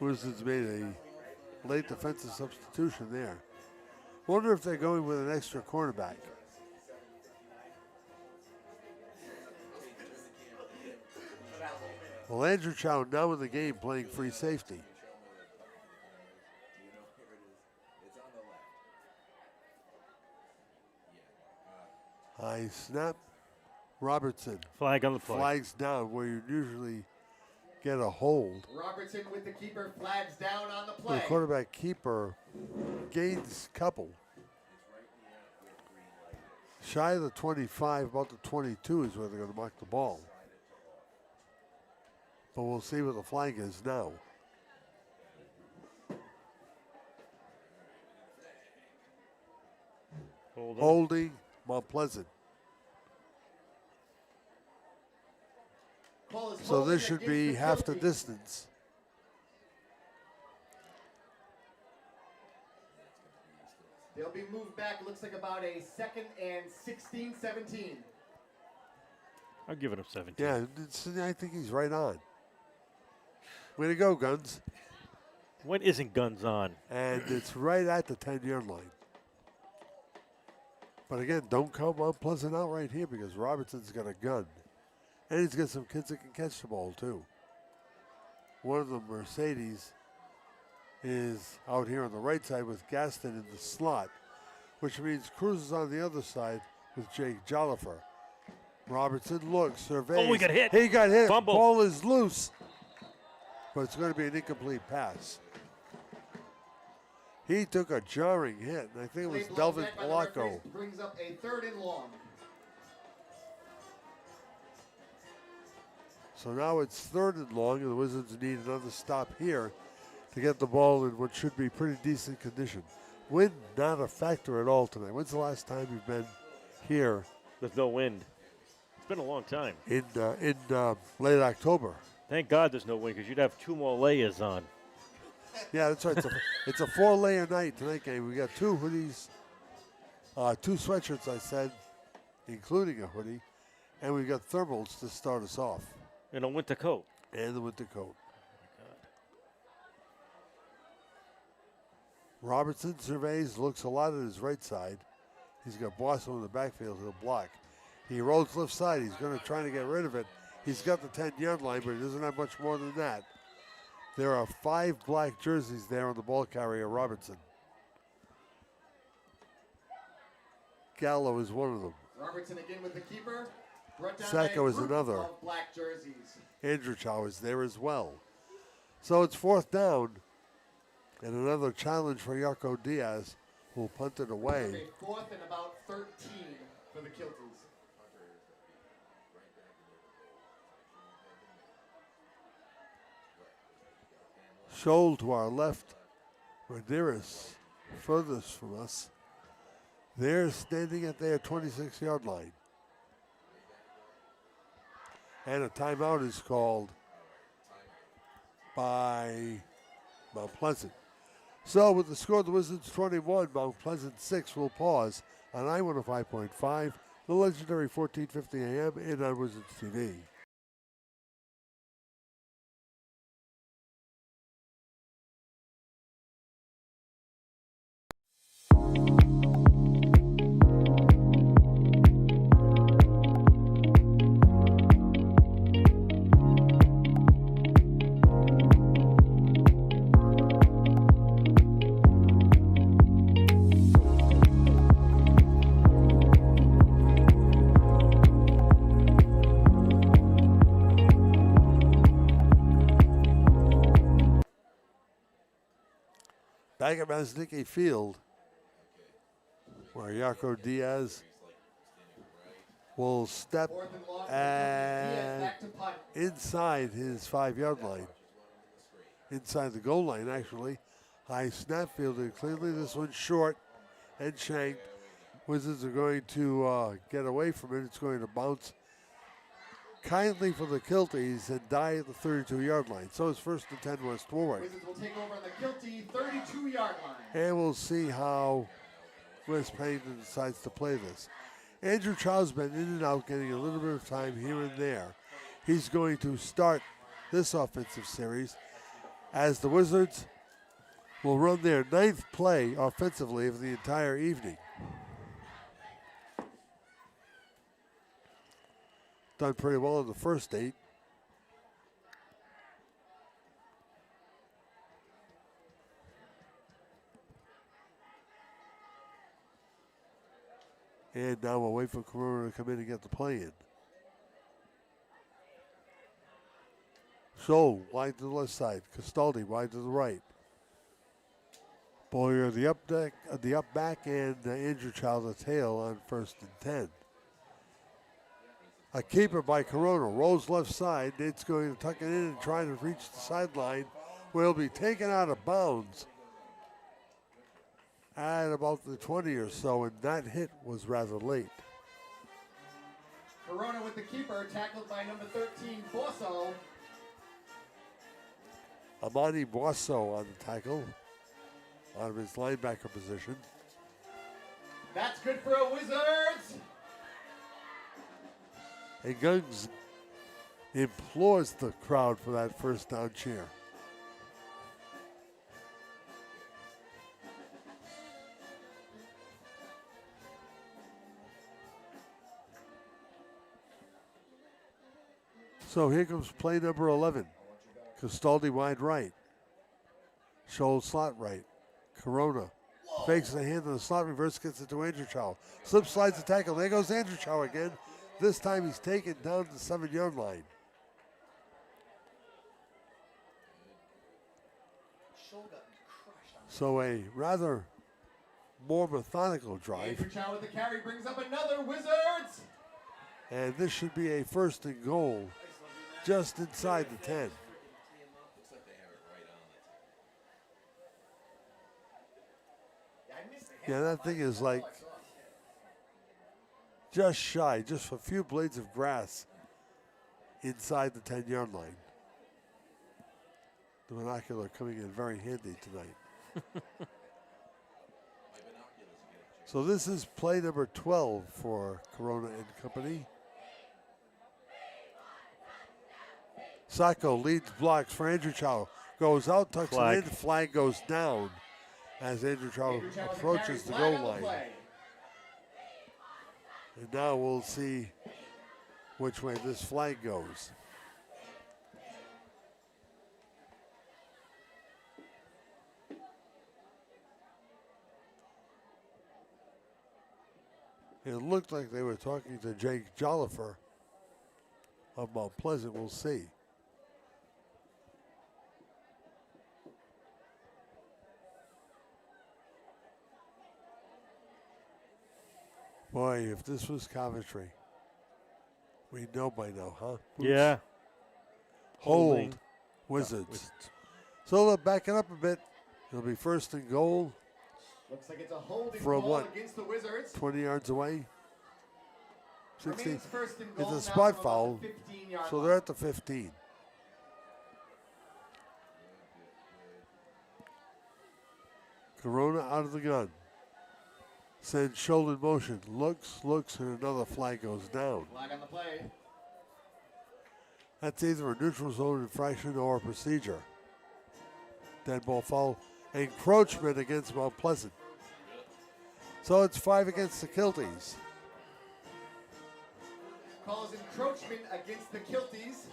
Wizards made a late defensive substitution there. Wonder if they're going with an extra cornerback. Well, Andrew Chow now in the game playing free safety. High snap. Robertson. Flag on the play. Flags down where you usually get a hold. Robertson with the keeper, flags down on the The play. quarterback keeper gains couple. Shy of the 25, about the 22 is where they're going to mark the ball. But we'll see what the flag is now. Holding Mount Pleasant. Call is So holding this should against be the half the Kilties. distance. They'll be moved back. Looks like about a 2nd and 16, 17. I'll give it a 17. Yeah, I think he's right on. Way to go, Guns. When isn't guns on? And it's right at the 10-yard line. But again, don't count Mount Pleasant out right here because Robertson's got a gun. And he's got some kids that can catch the ball, too. One of them, Mercedes, is out here on the right side with Gaston in the slot, which means Cruz is on the other side with Jake Jollifer. Robertson looks, surveys. Oh, he got hit. He got hit. Fumble. Ball is loose. But it's going to be an incomplete pass. He took a jarring hit, and I think it was Play blown Delvin back by the Polanco. referees, brings up a 3rd and long. So now it's 3rd and long, and the Wizards need another stop here to get the ball in what should be pretty decent condition. Wind not a factor at all tonight. When's the last time you've been here? With no wind. It's been a long time. In late October. Thank God there's no wind because you'd have 2 more layers on. Yeah, that's right. It's a 4-layer night tonight game. We got 2 hoodies, 2 sweatshirts, I said, including a hoodie, and we got thermals to start us off. And a winter coat. And the winter coat. Robertson surveys, looks a lot at his right side. He's got Boston in the backfield. He'll block. He rolls left side. He's going to try to get rid of it. He's got the 10-yard line, but he doesn't have much more than that. There are 5 black jerseys there on the ball carrier, Robertson. Gallo is one of them. Robertson again with the keeper. Brought down Sacco by a is group another. of black jerseys. Andrew Chow is there as well. So it's 4th down. And another challenge for Yarko Diaz, who will punt it away. Okay, 4th and about 13 for the Kilties. Scholl to our left, Radirus furthest from us. They're standing at their 26-yard line. And a timeout is called by Mount Pleasant. So with the score of the Wizards 21, Mount Pleasant 6 will pause on I-105.5, the legendary 1450 AM and on Wizards TV. back at Masnicki Field, where Yarko Diaz will step inside his 5-yard line. Inside the goal line, actually. High snap fielded cleanly. This one's short and shanked. Wizards are going to get away from it. It's going to bounce kindly for the Kilties and die at the 32-yard line. So it's 1st and 10 West Warwick. Wizards will take over on the Kilty 32-yard line. And we'll see how West Pennington decides to play this. Andrew Chow's been in and out, getting a little bit of time here and there. He's going to start this offensive series as the Wizards will run their 9th play offensively of the entire evening. Done pretty well in the first 8. And now we'll wait for Corona to come in and get the play in. So, wide to the left side. Castaldi wide to the right. Boyer the up back, and Andrew Child the tail on 1st and 10. A keeper by Corona, rolls left side. It's going to tuck it in and try to reach the sideline. Will be taken out of bounds at about the 20 or so, and that hit was rather late. Corona with the keeper, tackled by number 13, Bosso. Amani Bosso on the tackle, out of his linebacker position. That's good for a Wizards. And Gungs implores the crowd for that first down cheer. So here comes play number 11. Castaldi wide right. Scholl slot right. Corona fakes the hand in the slot, reverse, gets it to Andrew Chow. Slip slides the tackle. There goes Andrew Chow again. This time he's taken down to the 7-yard line. So a rather more methodical drive. Andrew Chow with the carry brings up another Wizards. And this should be a 1st and goal just inside the 10. Yeah, that thing is like just shy, just a few blades of grass inside the 10-yard line. The binocular coming in very handy tonight. So this is play number 12 for Corona and Company. Sacco leads blocks for Andrew Chow. Goes out, tucks it in, flag goes down as Andrew Chow approaches the goal line. And now we'll see which way this flag goes. It looked like they were talking to Jake Jollifer of Mount Pleasant. We'll see. Boy, if this was Coventry, we'd know by now, huh? Oops. Yeah. Hold. Wizards. So they'll back it up a bit. It'll be 1st and goal. Looks like it's a holding from ball what? Against the Wizards. 20 yards away. 16. First and goal It's a now spot from foul. about the 15-yard So line. they're at the 15. Corona out of the gun. Sends Scholl in motion. Looks, and another flag goes down. Flag on the play. That's either a neutral zone infraction or a procedure. Dead ball foul. Encroachment against Mount Pleasant. So it's 5 against the Kilties. Calls encroachment against the Kilties.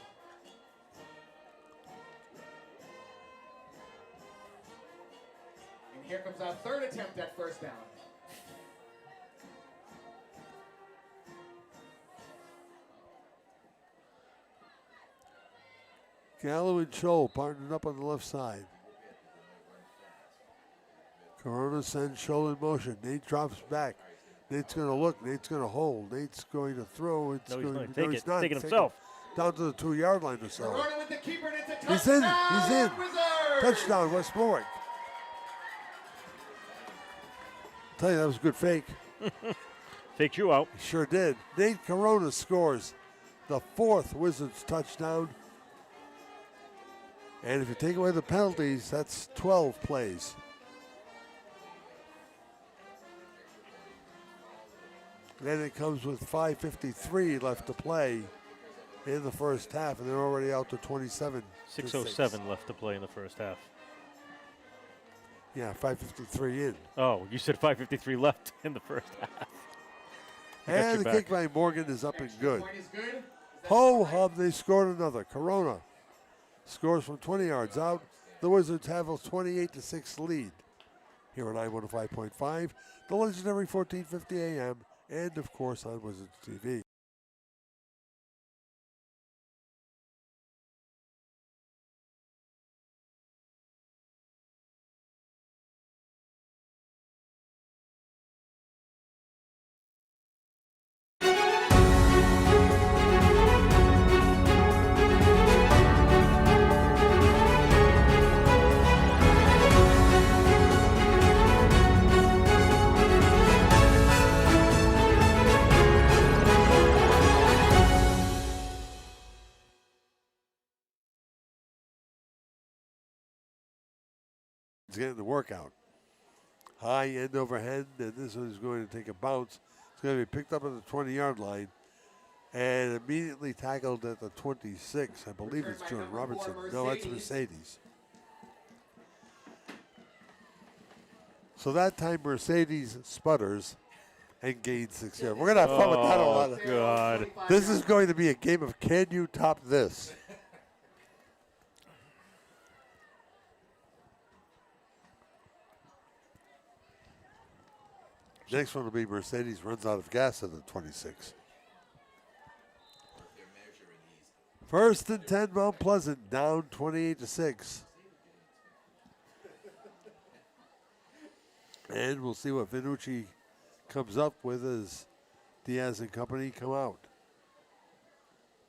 And here comes our 3rd attempt at first down. Gallo and Scholl partnered up on the left side. Corona sends shoulder in motion. Nate drops back. Nate's going to look. Nate's going to hold. Nate's going to throw. No, he's not. No, he's not. Take it himself. Down to the 2-yard line or so. Corona with the keeper, and it's a He's in. touchdown, He's in. Wizards! Touchdown, West Warwick. Tell you, that was a good fake. Faked you out. He sure did. Nate Corona scores the 4th Wizards touchdown. And if you take away the penalties, that's 12 plays. Then it comes with 5:53 left to play in the first half, and they're already out to 27. 6:07 left to play in the first half. Yeah, 5:53 in. Oh, you said 5:53 left in the first half. And the kick by Morgan is up and good. Point is good. Ho hum, they scored another. Corona scores from 20 yards out. The Wizards have a 28-6 lead. Here on I-105.5, the legendary 1450 AM, and of course on Wizards TV. He's getting the workout. High end overhead, and this one is going to take a bounce. It's going to be picked up at the 20-yard line and immediately tackled at the 26. I believe it's Jordan Robertson. No, that's Mercedes. So that time Mercedes sputters and gains 6 yards. We're going to have fun with that a lot. God. This is going to be a game of can you top this? Next one will be Mercedes runs out of gas at the 26. First and 10, Mount Pleasant down 28-6. And we'll see what Vinucci comes up with as Diaz and company come out.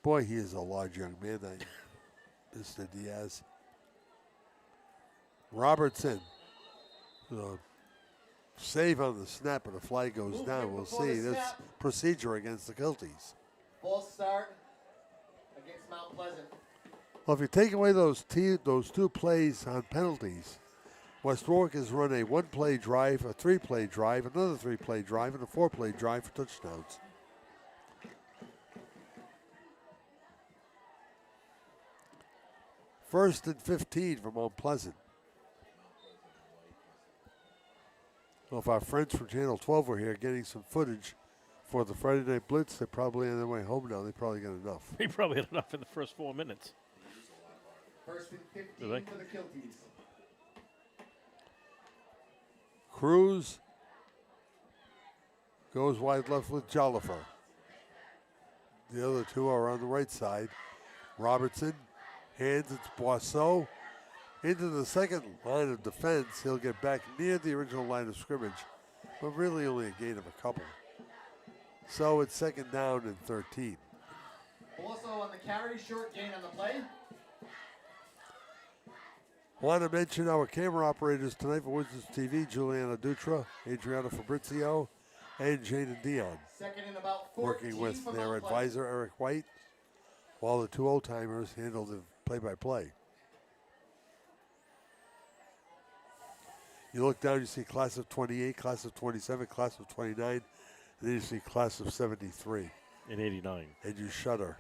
Boy, he is a large young man, that Mr. Diaz. Robertson. Save on the snap, and the flag goes down. We'll see. That's procedure against the Kilties. False start against Mount Pleasant. Well, if you take away those 2 plays on penalties, West Warwick has run a 1-play drive, a 3-play drive, another 3-play drive, and a 4-play drive for touchdowns. First and 15 for Mount Pleasant. Well, if our friends from Channel 12 were here getting some footage for the Friday Night Blitz, they're probably on their way home now. They probably got enough. He probably had enough in the first 4 minutes. First and 15 for the Kilties. Cruz goes wide left with Jollifer. The other 2 are on the right side. Robertson hands it to Boisseau. Into the second line of defense, he'll get back near the original line of scrimmage, but really only a gain of a couple. So it's second down and 13. Also on the carry, short gain on the play. Want to mention our camera operators tonight for Wizards TV, Juliana Dutra, Adriana Fabrizio, and Jaden Dion. Second and about 14 working with for their Mount advisor, Eric White, while the 2 old-timers handle the play-by-play. You look down, you see class of 28, class of 27, class of 29, and then you see class of 73. In 89. And you shudder.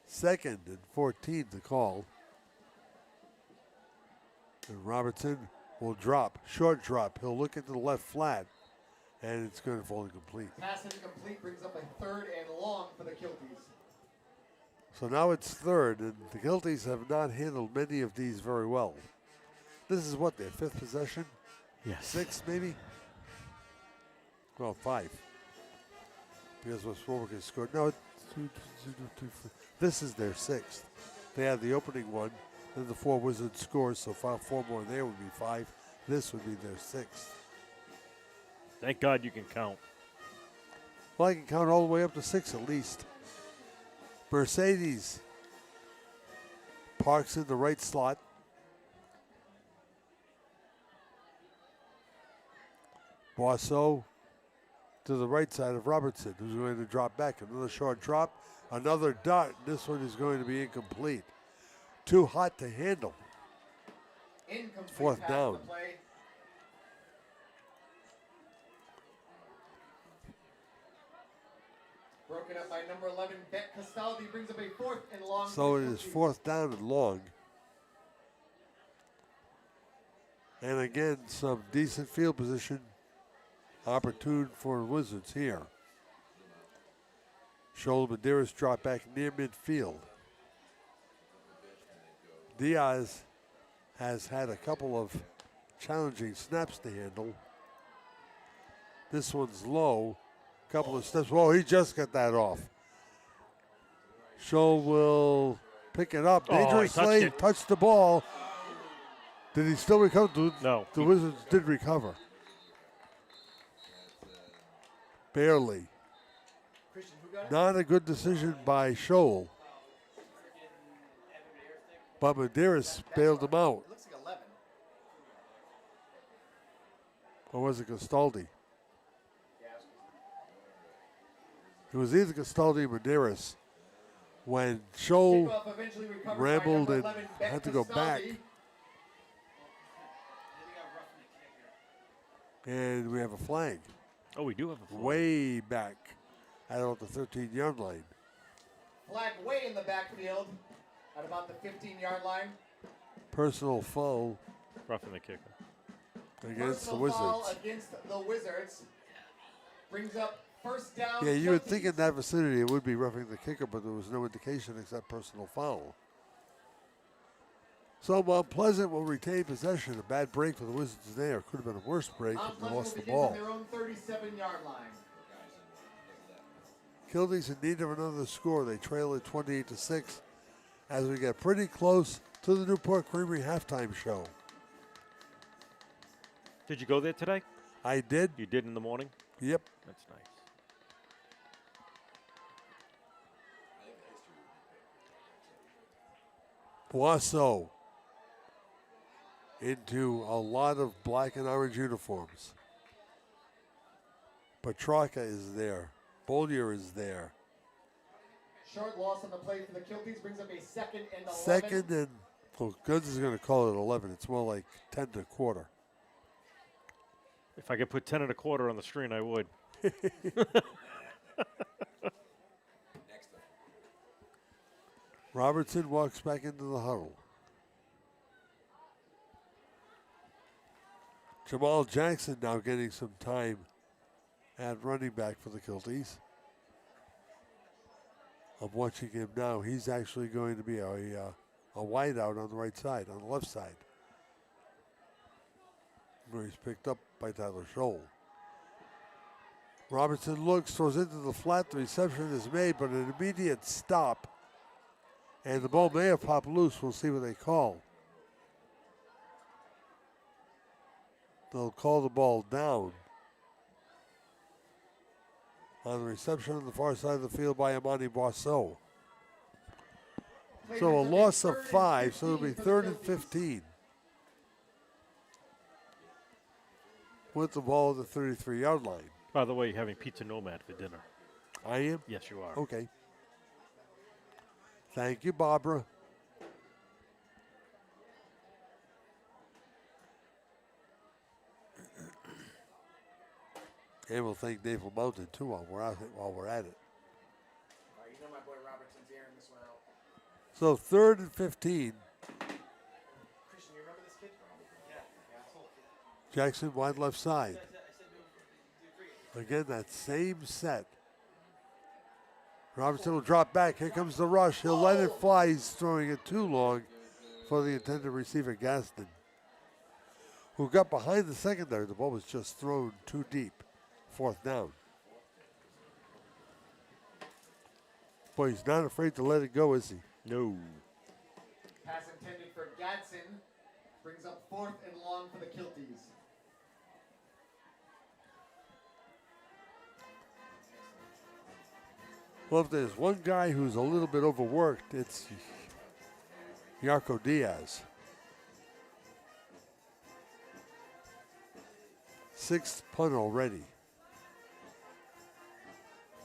Second and 14 to call. And Robertson will drop, short drop. He'll look into the left flat, and it's going to fall incomplete. Pass incomplete brings up a 3rd and long for the Kilties. So now it's 3rd, and the Kilties have not handled many of these very well. This is what, their 5th possession? Yes. 6th, maybe? Well, 5. Because West Warwick has scored. No, this is their 6th. They had the opening one. Then the 4 Wizards scores, so 4 more there would be 5. This would be their 6th. Thank God you can count. Well, I can count all the way up to 6 at least. Mercedes parks in the right slot. Boisseau to the right side of Robertson, who's going to drop back. Another short drop, another dart. This one is going to be incomplete. Too hot to handle. Incomplete 4th pass down. to the play. Broken up by number 11, Bet Castaldi brings up a 4th and long. So it is 4th down and long. And again, some decent field position opportune for Wizards here. Shoal Medeiros drop back near midfield. Diaz has had a couple of challenging snaps to handle. This one's low. Couple of steps. Whoa, he just got that off. Shoal will pick it up. Dangerously touched the ball. Did he still recover? No. The Wizards did recover. Barely. Christian, who got it? Not a good decision by Shoal. But Medeiros bailed him out. It looks like 11. Or was it Castaldi? Yeah, It was either Castaldi or Medeiros. When Shoal kickoff eventually recovered by rambled number and 11, Bet had to go back. Castaldi. And we have a flag. Oh, we do have a flag. Way back at about the 13-yard line. Flag way in the backfield at about the 15-yard line. Personal foul Roughing the kicker. against the Personal foul Wizards. against the Wizards. Brings up 1st down. Yeah, you would Kilties. think in that vicinity it would be roughing the kicker, but there was no indication except personal foul. So Mount Pleasant will retain possession. A bad break for the Wizards there. Could have been a worse break Mount if they Pleasant lost will the begin ball. from their own 37-yard line. Kilties in need of another score. They trail at 28-6 as we get pretty close to the Newport Creamery halftime show. Did you go there today? I did. You did in the morning? Yep. That's nice. Boisseau into a lot of black and orange uniforms. Petrarca is there. Bollier is there. Short loss on the play for the Kilties brings up a 2nd and 11. Second and, well, Goods is going to call it 11. It's more like 10 to a quarter. If I could put 10 and a quarter on the screen, I would. Robertson walks back into the huddle. Jamal Jackson now getting some time at running back for the Kilties. I'm watching him now. He's actually going to be a wideout on the right side, on the left side, where he's picked up by Tyler Scholl. Robertson looks, throws into the flat. The reception is made, but an immediate stop. And the ball may have popped loose. We'll see what they call. They'll call the ball down. On the reception on the far side of the field by Amani Boisseau. So a loss of 5, so it'll be 3rd and 15. With the ball at the 33-yard line. By the way, you're having Pizza Nomad for dinner. I am? Yes, you are. Okay. Thank you, Barbara. And we'll thank Dave Mountain too while we're at it. You know my boy Robertson's airing this one out. So 3rd and 15. Christian, you remember this kid? Yeah. Jackson wide left side. Again, that same set. Robertson will drop back. Here comes the rush. He'll let it fly. He's throwing it too long for the intended receiver, Gaston, who got behind the secondary. The ball was just thrown too deep. 4th down. Boy, he's not afraid to let it go, is he? No. Pass intended for Gadsden. Brings up 4th and long for the Kilties. Well, if there's one guy who's a little bit overworked, it's Yarko Diaz. 6th punt already.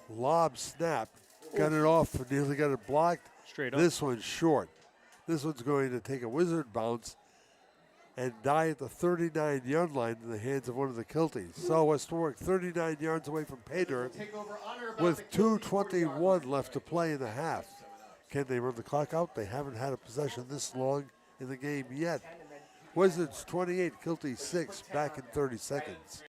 Lob snap. Got it off, nearly got it blocked. Straight up. This one's short. This one's going to take a wizard bounce and die at the 39-yard line in the hands of one of the Kilties. So West Warwick 39 yards away from pay dirt with 2:21 left to play in the half. Can they run the clock out? They haven't had a possession this long in the game yet. Wizards 28, Kilties 6, back in 30 seconds.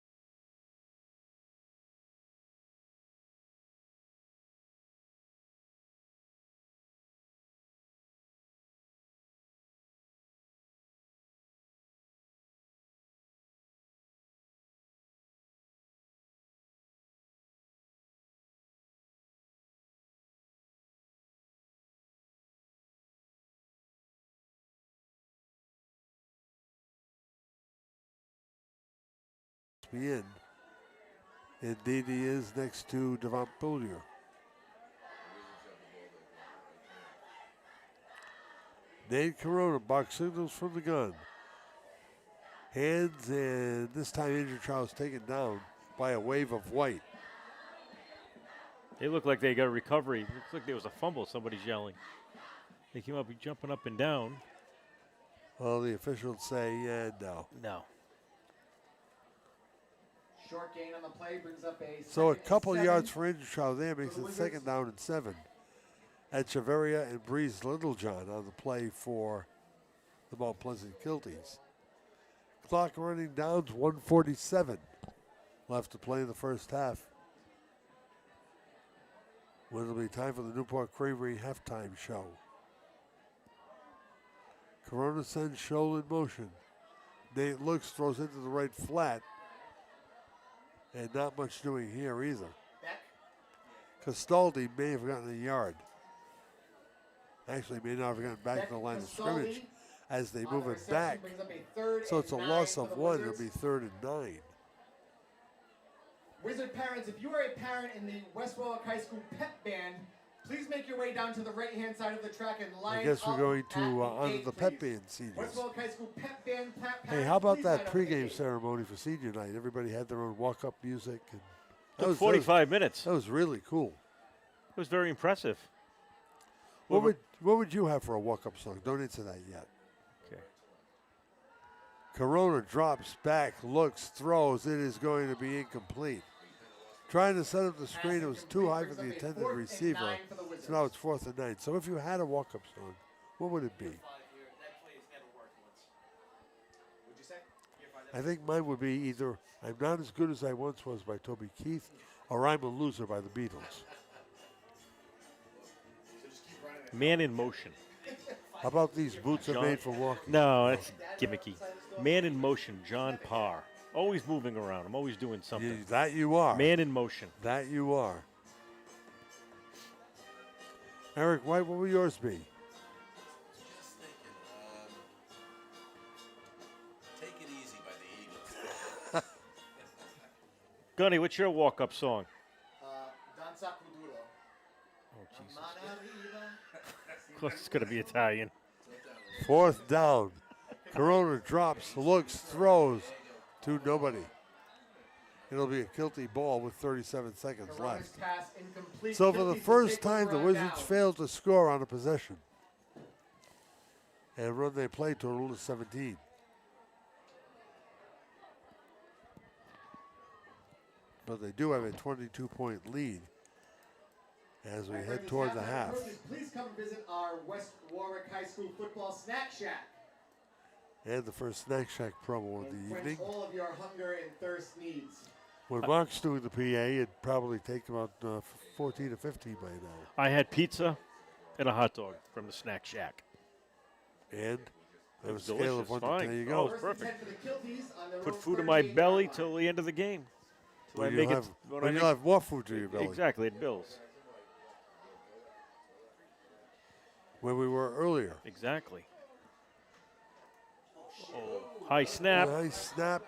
In. Indeed he is, next to Devon Bullier. Nate Corona, box signals from the gun. Hands, and this time Andrew Charles taken down by a wave of white. They look like they got a recovery. Looks like there was a fumble. Somebody's yelling. They came up jumping up and down. Well, the officials say, no. No. Short gain on the play brings up a So a couple 7. yards for Andrew Charles there makes it 2nd down and 7. Echeverria and Breeze Littlejohn on the play for the Mount Pleasant Kilties. Clock running down to 1:47 left to play in the first half. When it'll be time for the Newport Creamery halftime show. Corona sends Scholl in motion. Nate looks, throws into the right flat. And not much doing here either. Castaldi may have gotten a yard. Actually, may not have gotten back to the line of scrimmage as they move it back. So it's a loss of 1. It'll be 3rd and 9. Wizard parents, if you are a parent in the West Warwick High School pep band, please make your way down to the right-hand side of the track and line up. I guess we're going to honor gate, the please. pep band seniors. West Warwick High School pep band. Hey, how about please that line up at the pregame gate. ceremony for senior night? Everybody had their own walk-up music. And Took 45 minutes. That was really cool. It was very impressive. What would you have for a walk-up song? Don't answer that yet. Okay. Corona drops back, looks, throws. It is going to be incomplete. Trying to set up the screen, it was too high for the intended receiver. So now it's 4th and 9. So if you had a walk-up song, what would it be? I think mine would be either I'm Not As Good As I Once Was by Toby Keith or I'm a Loser by the Beatles. Man in Motion. How about These Boots Are Made for Walking? No, that's gimmicky. Man in Motion, John Parr. Always moving around. I'm always doing something. That you are. Man in Motion. That you are. Eric White, what will yours be? Just thinking, Take It Easy by the Eagles. Gunny, what's your walk-up song? Danza Kuduro. Oh, Jesus. Of course it's going to be Italian. 4th down. Corona drops, looks, throws to nobody. It'll be a Kilty ball with 37 seconds left. Pass incomplete. So for the Kilties first take time, over the on Wizards down. failed to score on a possession. And run they play total is 17. But they do have a 22-point lead as we head toward the half. Please come visit our West Warwick High School football snack shack. And the first Snack Shack promo of the And quench evening. all of your hunger and thirst needs. When Mark's doing the PA, it'd probably take about 14 to 15 by now. I had pizza and a hot dog from the Snack Shack. And on a was scale of delicious, 1 to fine. 10, you Oh, go. it's perfect. For the Kilties on their Put own food in my 38-yard belly line. till the end of the game. Till I When make you'll it. have, when I when make- you'll have more food to your belly. Exactly, at Bill's. Where we were earlier. Exactly. High snap. Nice snap.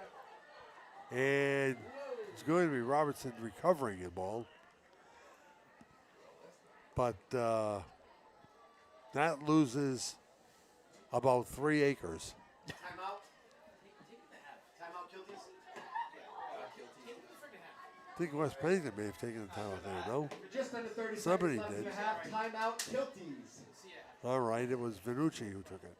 And it's going to be Robertson recovering the ball. But that loses about 3 acres. Timeout. Timeout, Kilties. I think West Pennington may have taken the timeout there, no? Just under 30 Somebody seconds left in did. the half. Timeout, Kilties. All right, it was Venucci who took it.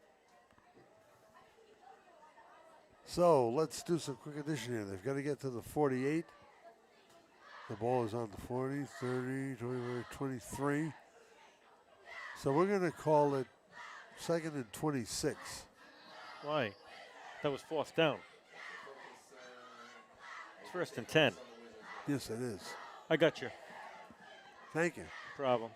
So let's do some quick addition here. They've got to get to the 48. The ball is on the 40, 30, 25, 23. So we're going to call it 2nd and 26. Why? That was 4th down. It's 1st and 10. Yes, it is. I got you. Thank you. Problem.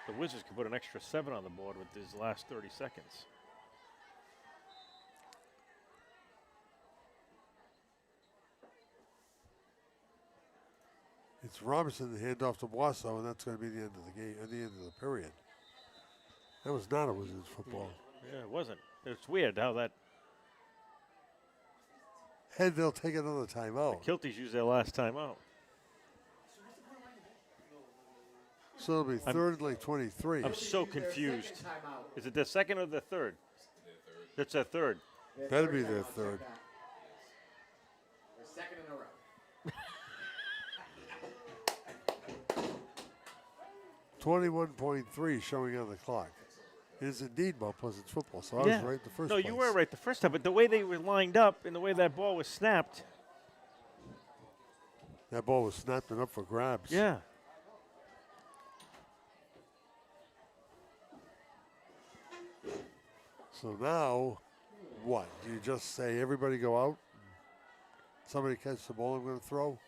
The Wizards could put an extra 7 on the board with these last 30 seconds. It's Robertson to hand off to Boisseau, and that's going to be the end of the game, at the end of the period. That was not a Wizards football. Yeah, it wasn't. It's weird how that And they'll take another timeout. Kilties used their last time out. So it'll be 3rd and like 23. I'm so confused. Is it the 2nd or the 3rd? That's their 3rd. That'll be their 3rd. Their 2nd in a row. 21.3 showing on the clock. It is indeed Mount Pleasant's football, so I was right the first No, place. you were right the first time, but the way they were lined up and the way that ball was snapped. That ball was snapped and up for grabs. Yeah. So now, what? Do you just say everybody go out? Somebody catch the ball I'm going to throw?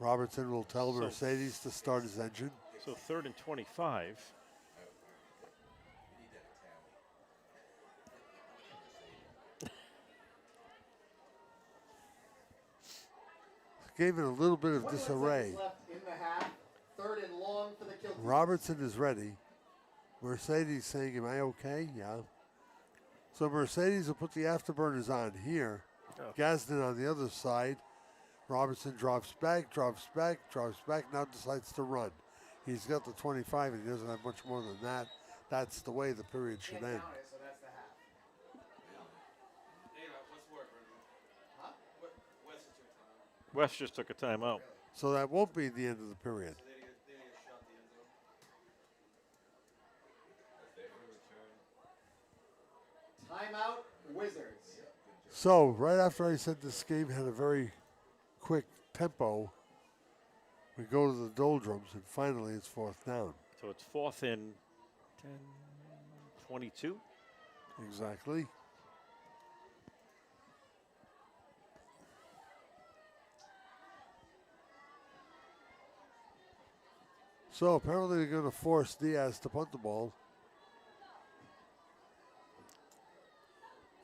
Robertson will tell Mercedes to start his engine. So 3rd and 25. Gave it a little bit of 21 disarray. seconds left in the half. 3rd and long for the Kilties. Robertson is ready. Mercedes saying, am I okay? Yeah. So Mercedes will put the afterburners on here. Oh. Gaston on the other side. Robertson drops back, now decides to run. He's got the 25 and he doesn't have much more than that. That's the way the period should end. So that's the half. West just took a timeout. So that won't be the end of the period. Timeout, Wizards. So right after I said this game had a very quick tempo, we go to the doldrums and finally it's 4th down. So it's 4th and 10, 22. Exactly. So apparently they're going to force Diaz to punt the ball.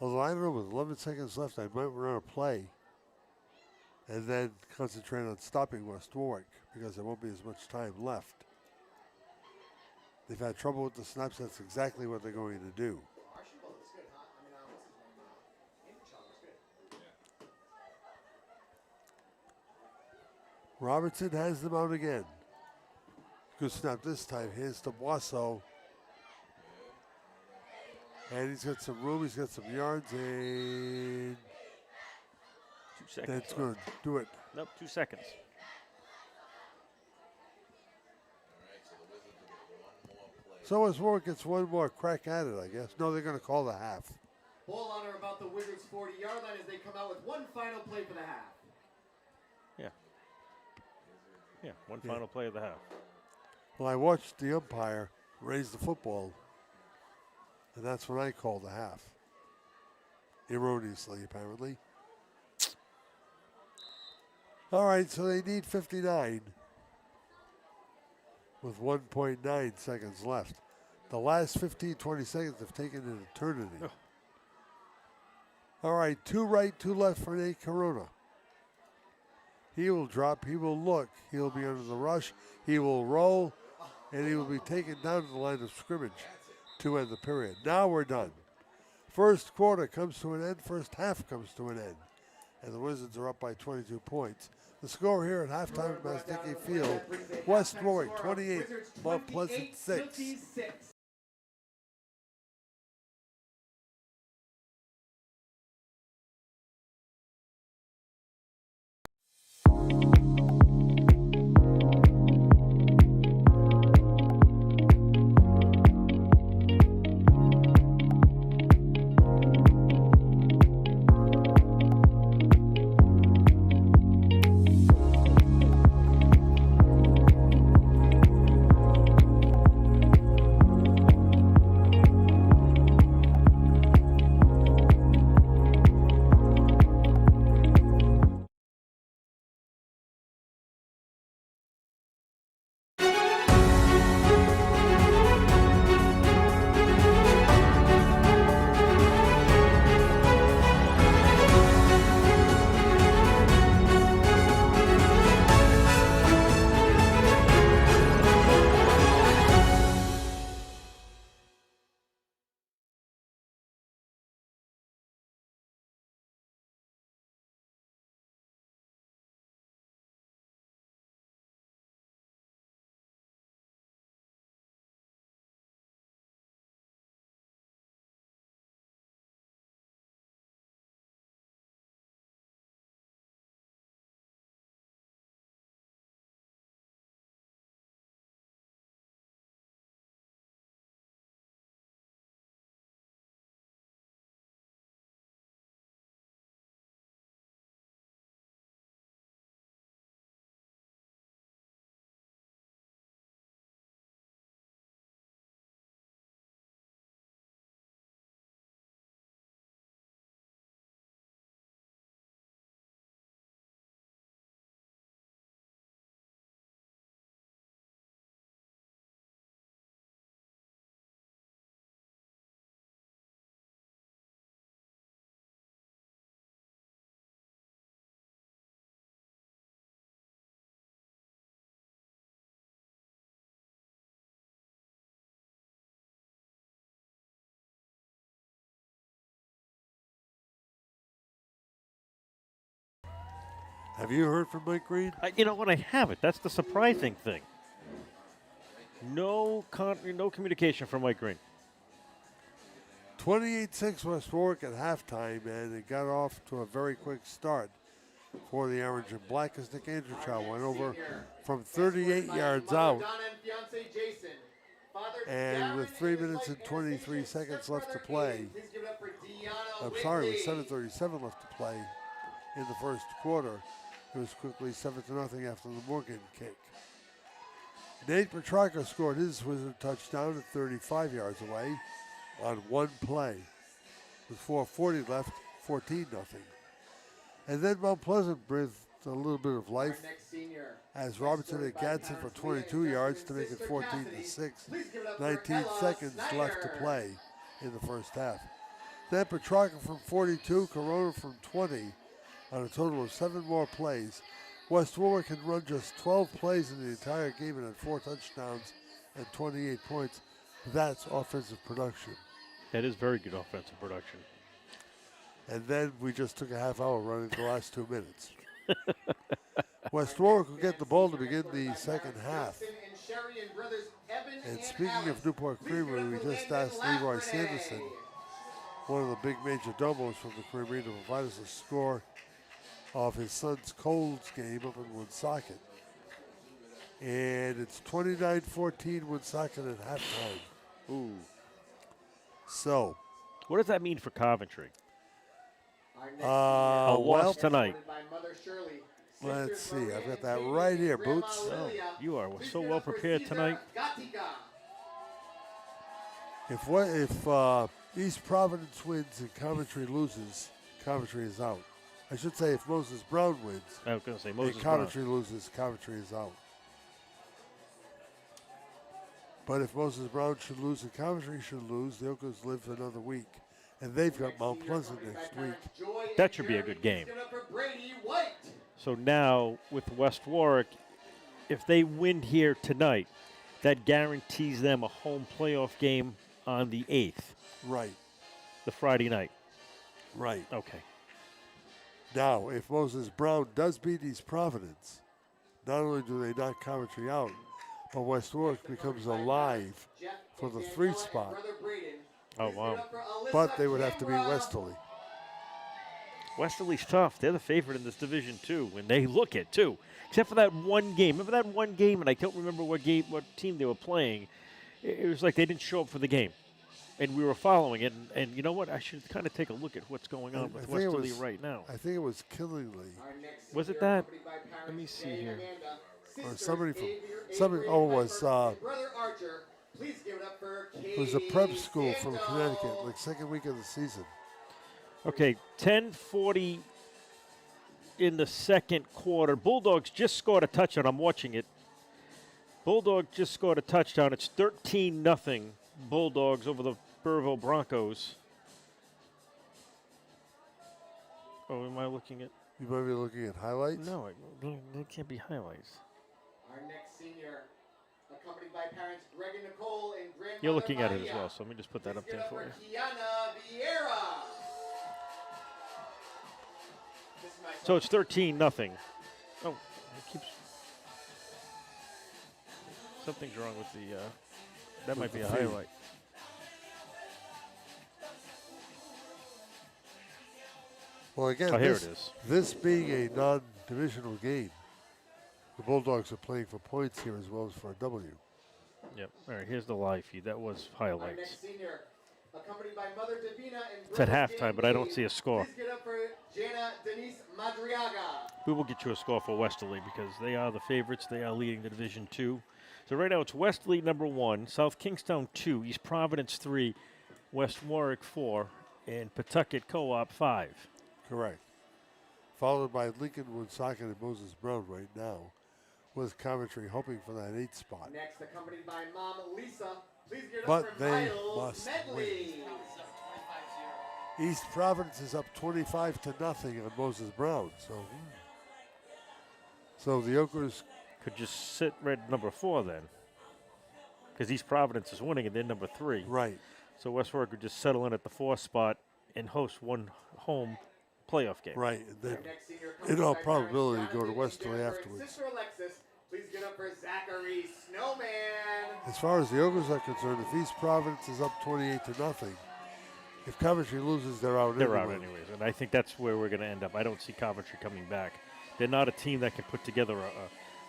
Although I don't know, with 11 seconds left, I might run a play and then concentrate on stopping West Warwick because there won't be as much time left. They've had trouble with the snaps. That's exactly what they're going to do. Archibald is good, huh? I mean, what's his name? Inchon is good. Robertson has them out again. Good snap this time. Hands to Boisseau. And he's got some room. He's got some yards. And 2 seconds. that's going to do it. Nope, 2 seconds. So West Warwick gets one more crack at it, I guess. No, they're going to call the half. Ball on or about the Wizards' 40-yard line as they come out with one final play for the half. Yeah. Yeah, one final play of the half. Well, I watched the umpire raise the football, and that's when I called the half. Erroneously, apparently. All right, so they need 59 with 1.9 seconds left. The last 15, 20 seconds have taken an eternity. Ugh. All right, 2 right, 2 left for Nate Corona. He will drop, he will look, he'll be under the rush, he will roll, and he will be taken down to the line of scrimmage to end the period. Now we're done. First quarter comes to an end, first half comes to an end, and the Wizards are up by 22 points. The score here at halftime at Masticki Field, West Warwick 28, Mount Pleasant 6. Have you heard from Mike Green? You know what? I haven't. That's the surprising thing. No communication from Mike Green. 28-6 West Warwick at halftime, and it got off to a very quick start for the Orange and Black as Nick Andrewchow went over from 38 yards out. And with 3 minutes and 23 seconds left to play, I'm sorry, with 7:37 left to play in the first quarter, it was quickly 7-0 after the Morgan kick. Nate Petrarca scored his Wizard touchdown at 35 yards away on one play. With 4:40 left, 14-0. And then Mount Pleasant breathed a little bit of life as Robertson and Gadsden for 22 yards to make it 14-6. 19 seconds left to play in the first half. Then Petrarca from 42, Corona from 20 on a total of 7 more plays. West Warwick had run just 12 plays in the entire game and had 4 touchdowns and 28 points. That's offensive production. That is very good offensive production. And then we just took a half hour running the last 2 minutes. West Warwick will get the ball to begin the second half. And speaking of Newport Creamery, we just asked Leroy Sanderson, one of the big major domos from the Creamery, to provide us a score of his son's Colts game up in Woonsocket. And it's 29-14 Woonsocket at halftime. Ooh. So. What does that mean for Coventry? A Well, loss tonight. Let's see. I've got that right here, Boots. Oh, you are so well prepared tonight. If East Providence wins and Coventry loses, Coventry is out. I should say if Moses Brown wins I was going to say Moses and Coventry loses, Coventry is out. But if Moses Brown should lose and Coventry should lose, the Oakers live for another week. And they've got Mount Pleasant next week. That should be a good game. So now with West Warwick, if they win here tonight, that guarantees them a home playoff game on the 8th, Right, the Friday night. right. Okay. Now, if Moses Brown does beat East Providence, not only do they knock Coventry out, but West Warwick becomes alive for the 3 spot. Oh, wow. But they would have to beat Westerly. Westerly's tough. They're the favorite in this division, too, and they look it, too. Except for that one game. Remember that one game, and I can't remember what team they were playing. It was like they didn't show up for the game. And we were following it, and you know what? I should kind of take a look at what's going on with Westerly right now. I think it was Killingley. Was it that? Let me see here. Or somebody from, it was, it was a prep school from Connecticut, like second week of the season. Okay, 10:40 in the second quarter. Bulldogs just scored a touchdown. I'm watching it. Bulldogs just scored a touchdown. It's 13-0 Bulldogs over the Burville Broncos. Oh, am I looking at? You might be looking at highlights? No, it can't be highlights. Our next senior, accompanied by parents Greg and Nicole and grandmother You're looking at it as Maria. well, so let me just put that up Please there give for you. Kiana Vieira. This is my So it's 13-0. Oh, it keeps. Something's wrong with the. That might be a the feed. highlight. Well, again, Oh, here it is. This being a non-divisional game, the Bulldogs are playing for points here as well as for a W. Yep. All right, here's the live feed. That was Our highlights. next senior, accompanied by Mother Davina and It's at brother halftime, Dan but I don't Lee. see a score. Please get up for Jana Denise Madriaga. We will get you a score for Westerly because they are the favorites. They are leading the Division 2. So right now it's Westerly number 1, South Kingstown 2, East Providence 3, West Warwick 4, and Pawtucket Co-op 5. Correct. Followed by Lincoln, Woonsocket, and Moses Brown right now, with Coventry hoping for that 8th spot. Next, accompanied by Mom Lisa. Please get But up for they Miles must Medley. East Providence is up 25-0 on Moses Brown. So the Oakers Could just sit right at number 4 then. Because East Providence is winning and they're number 3. right. So West Warwick could just settle in at the 4th spot and host one home playoff game. Right. And then, Next senior, in accompanied all by probability, parents go to Jonathan Westerly and Jennifer and afterwards. Sister Alexis. Please get up for Zachary Snowman. As far as the Oakers are concerned, if East Providence is up 28-0, if Coventry loses, they're out. They're out anyways, and I think that's where we're going to end up. I don't see Coventry coming back. They're not a team that can put together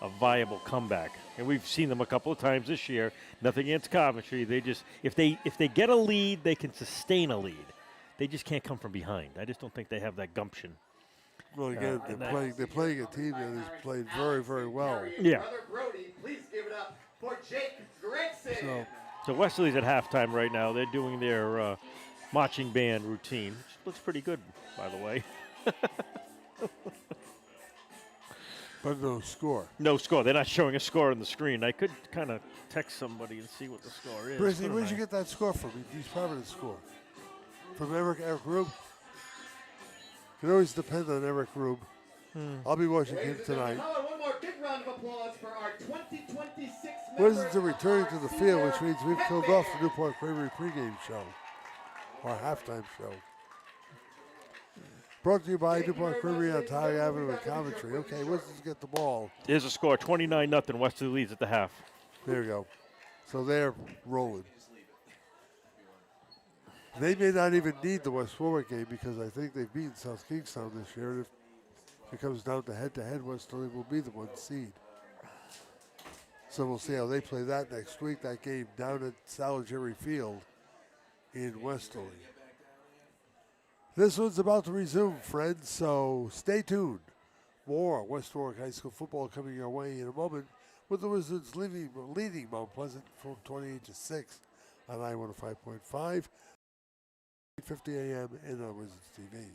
a viable comeback, and we've seen them a couple of times this year. Nothing against Coventry. They just if they get a lead, they can sustain a lead. They just can't come from behind. I just don't think they have that gumption. Well, again, they're playing a team that has played very, very well. Yeah. Brother Brody, please give it up for Jake Gregson. So Wesley's at halftime right now. They're doing their marching band routine, which looks pretty good, by the way. But no score. No score. They're not showing a score on the screen. I could kind of text somebody and see what the score is. Brizzy, couldn't where'd you I? get that score from? East Providence score? From Eric Rube? Can always depend on Eric Rube. I'll be watching him Ladies and tonight. gentlemen, one more big round of applause for our 2026 Wizards are members returning of to our the field, which senior means we've pep killed off the band. Newport Creamery pregame show, or halftime show. Brought to you by Thank you Newport very Creamery much, on ladies and Tally gentlemen. Avenue We'll in be back with you Coventry. shortly. Okay, Wizards get the ball. There's a score, 29-0. Wesley leads at the half. There you go. So they're rolling. They may not even need the West Warwick game because I think they've beaten South Kingstown this year. And if it comes down to head-to-head, Westerly will be the 1 seed. So we'll see how they play that next week. That game down at Salieri Field in Westerly. This one's about to resume, friends, so stay tuned. More West Warwick High School football coming your way in a moment with the Wizards leading Mount Pleasant from 28-6 on I-105.5, 8:50 a.m. and on Wizards TV.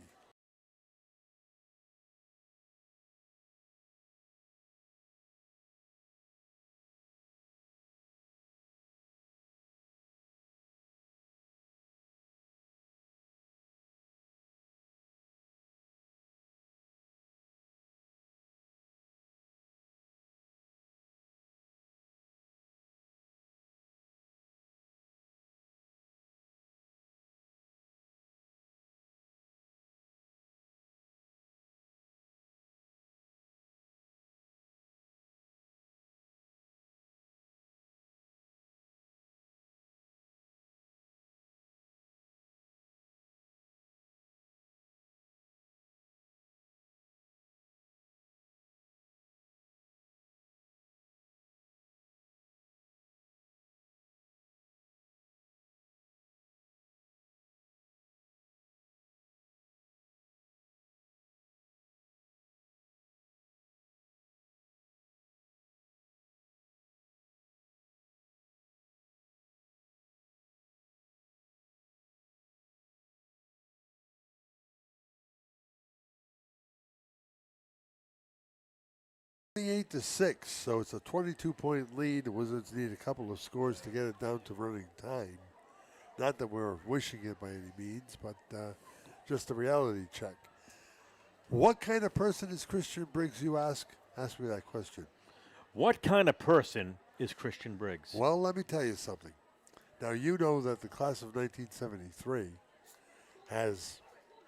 28-6, so it's a 22-point lead. The Wizards need a couple of scores to get it down to running time. Not that we're wishing it by any means, but just a reality check. What kind of person is Christian Briggs, you ask? Ask me that question. What kind of person is Christian Briggs? Well, let me tell you something. Now, you know that the class of 1973 has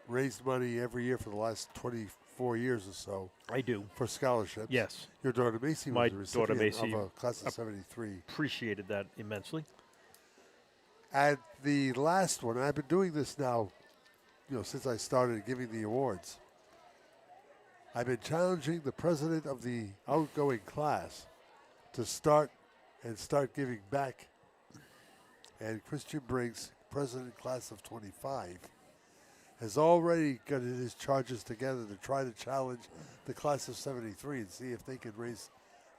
raised money every year for the last 24 years or so. I do. For scholarships. Yes. Your daughter Macy was My a recipient daughter Macy of a class of 73. Appreciated that immensely. At the last one, I've been doing this now, since I started giving the awards. I've been challenging the president of the outgoing class to start giving back. And Christian Briggs, president class of 25, has already got his charges together to try to challenge the class of 73 and see if they can raise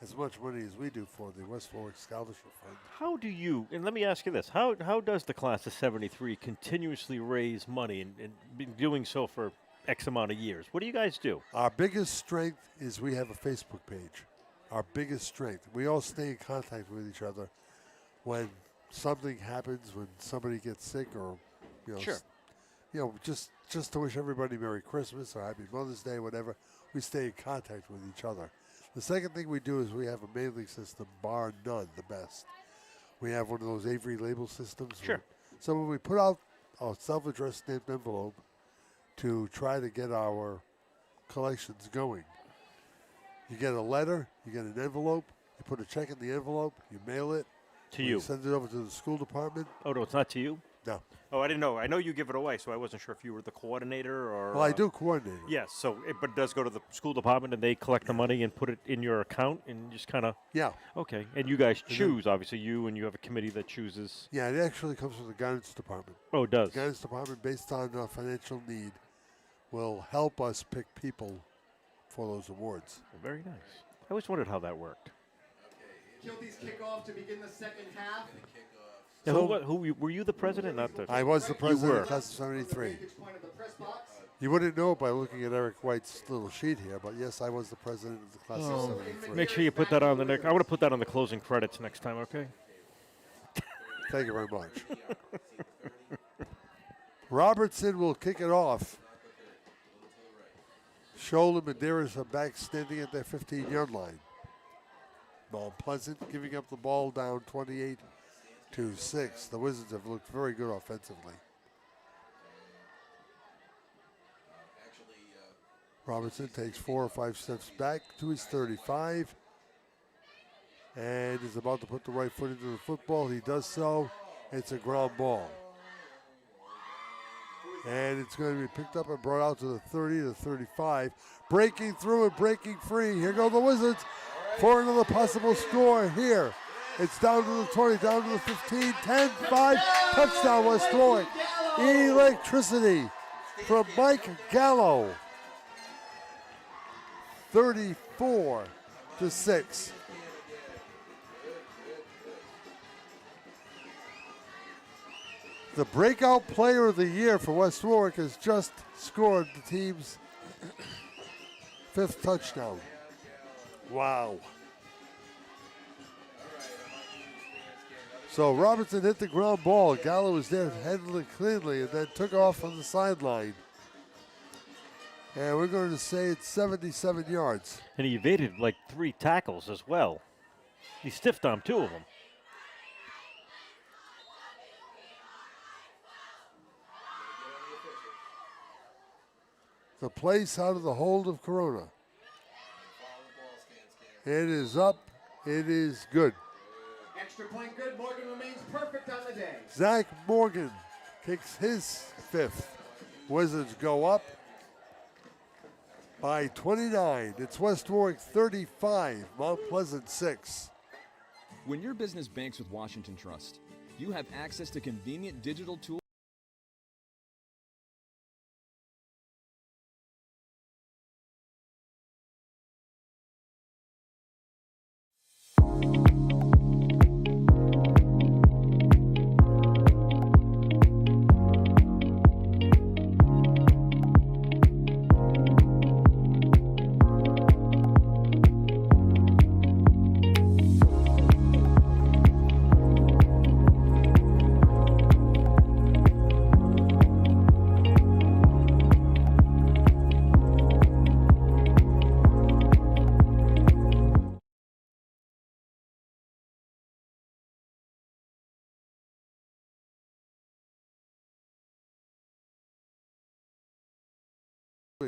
as much money as we do for the West Warwick Scholarship Fund. How do you, and let me ask you this, how does the class of 73 continuously raise money and been doing so for X amount of years? What do you guys do? Our biggest strength is we have a Facebook page. Our biggest strength. We all stay in contact with each other when something happens, when somebody gets sick, or Sure. Just to wish everybody Merry Christmas or Happy Mother's Day, whatever. We stay in contact with each other. The second thing we do is we have a mailing system, bar none, the best. We have one of those Avery label systems. Sure. So when we put out a self-addressed stamped envelope to try to get our collections going, you get a letter, you get an envelope, you put a check in the envelope, you mail it. To you. Send it over to the school department. Oh, no, it's not to you? No. Oh, I didn't know. I know you give it away, so I wasn't sure if you were the coordinator or... Well, I do coordinate it. Yes, but it does go to the school department, and they collect the money and put it in your account, and just kind of... Yeah. Okay, and you guys choose, obviously, and you have a committee that chooses... Yeah, it actually comes from the guidance department. Oh, it does? The guidance department, based on financial need, will help us pick people for those awards. Very nice. I always wondered how that worked. Kilties kick off to begin the second half. Yeah, So- were you the president? Not the... I was the president were. of class of 73. Vantage point of the press box. You wouldn't know it by looking at Eric White's little sheet here, but yes, I was the president of the class of 73. Make sure you put that on the next... I want to put that on the closing credits next time, okay? Thank you very much. Robertson will kick it off. Scholl and Medeiros are back standing at their 15-yard line. Mount Pleasant giving up the ball down 28-6. The Wizards have looked very good offensively. Robertson takes 4 or 5 steps back to his 35 and is about to put the right foot into the football. He does so. It's a ground ball. And it's going to be picked up and brought out to the 30 to 35. Breaking through and breaking free. Here go the Wizards for another possible score here. It's down to the 20, down to the 15, 10, 5. Touchdown, West Warwick. Electricity from Mike Gallo. 34-6. The breakout player of the year for West Warwick has just scored the team's 5th touchdown. Wow. So Robertson hit the ground ball. Gallo was there, handled it cleanly, and then took off on the sideline. And we're going to say it's 77 yards. And he evaded like 3 tackles as well. He stiff-armed 2 of them. The place out of the hold of Corona. It is up. It is good. Extra point good. Morgan remains perfect on the day. Zach Morgan kicks his 5th. Wizards go up by 29. It's West Warwick 35, Mount Pleasant 6. When your business banks with Washington Trust, you have access to convenient digital tools.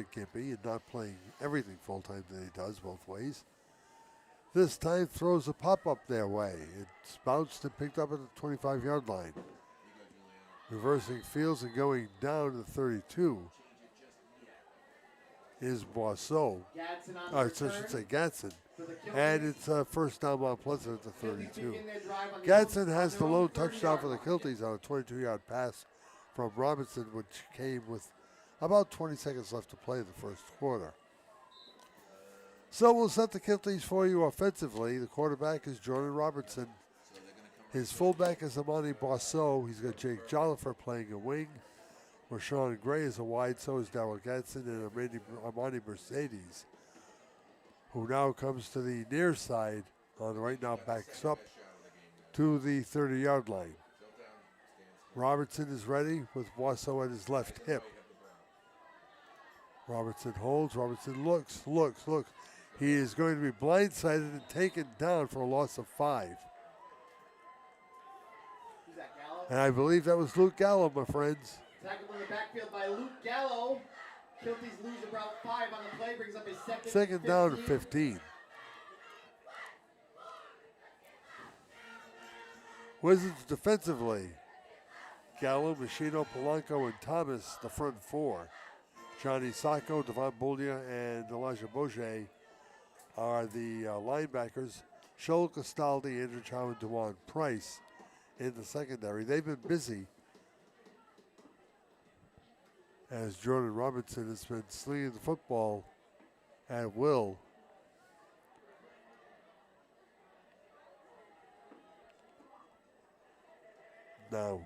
Gimpy and not playing everything full time that he does both ways. This time throws a pop-up their way. It's bounced and picked up at the 25-yard line. Reversing fields and going down to 32 is Boisseau. I should say Gatson. And it's first down Mount Pleasant at the 32. Gatson has the lone touchdown for the Kilties on a 22-yard pass from Robinson, which came with about 20 seconds left to play in the first quarter. So we'll set the Kilties for you offensively. The quarterback is Jordan Robertson. His fullback is Amani Boisseau. He's got Jake Jollifer playing a wing. Rashawn Gray is a wide, so is Darrell Gatson and Amani Mercedes, who now comes to the near side on the right now, backs up to the 30-yard line. Robertson is ready with Boisseau at his left hip. Robertson holds, Robertson looks. He is going to be blindsided and taken down for a loss of 5. And I believe that was Luke Gallo, my friends. Tackled in the backfield by Luke Gallo. Kilties lose about 5 on the play, brings up a second down to 15. Wizards defensively. Gallo, Machino, Polanco, and Thomas, the front 4. Johnny Sacco, Devon Boulia, and Elijah Bourget are the linebackers. Shoal Castaldi, Andrew Chow, and DeJuan Price in the secondary. They've been busy as Jordan Robinson has been slinging the football at will. Now,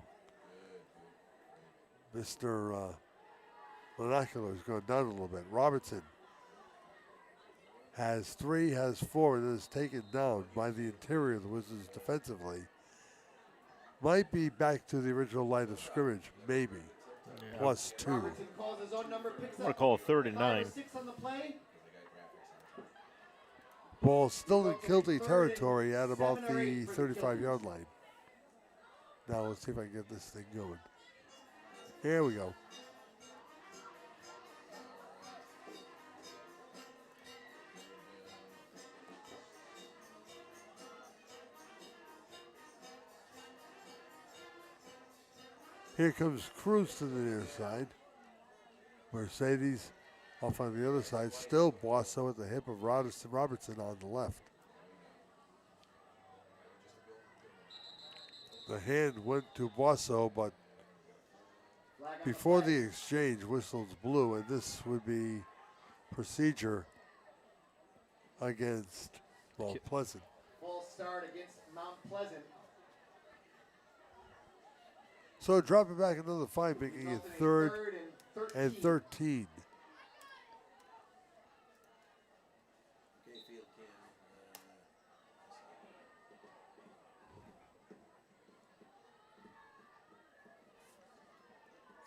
Mr. Monocular has gone down a little bit. Robertson has 3, has 4, and is taken down by the interior of the Wizards defensively. Might be back to the original line of scrimmage, maybe. Yeah. Plus 2. I'm going to call it 3rd and 9. Ball still in Kilty territory at about the 35-yard line. Now let's see if I can get this thing going. Here we go. Here comes Cruz to the near side. Mercedes off on the other side. Still Boisseau at the hip of Robertson on the left. The hand went to Boisseau, but before the exchange, whistles blew, and this would be procedure against Mount Pleasant. False start against Mount Pleasant. So drop it back another 5, making it 3rd and 13.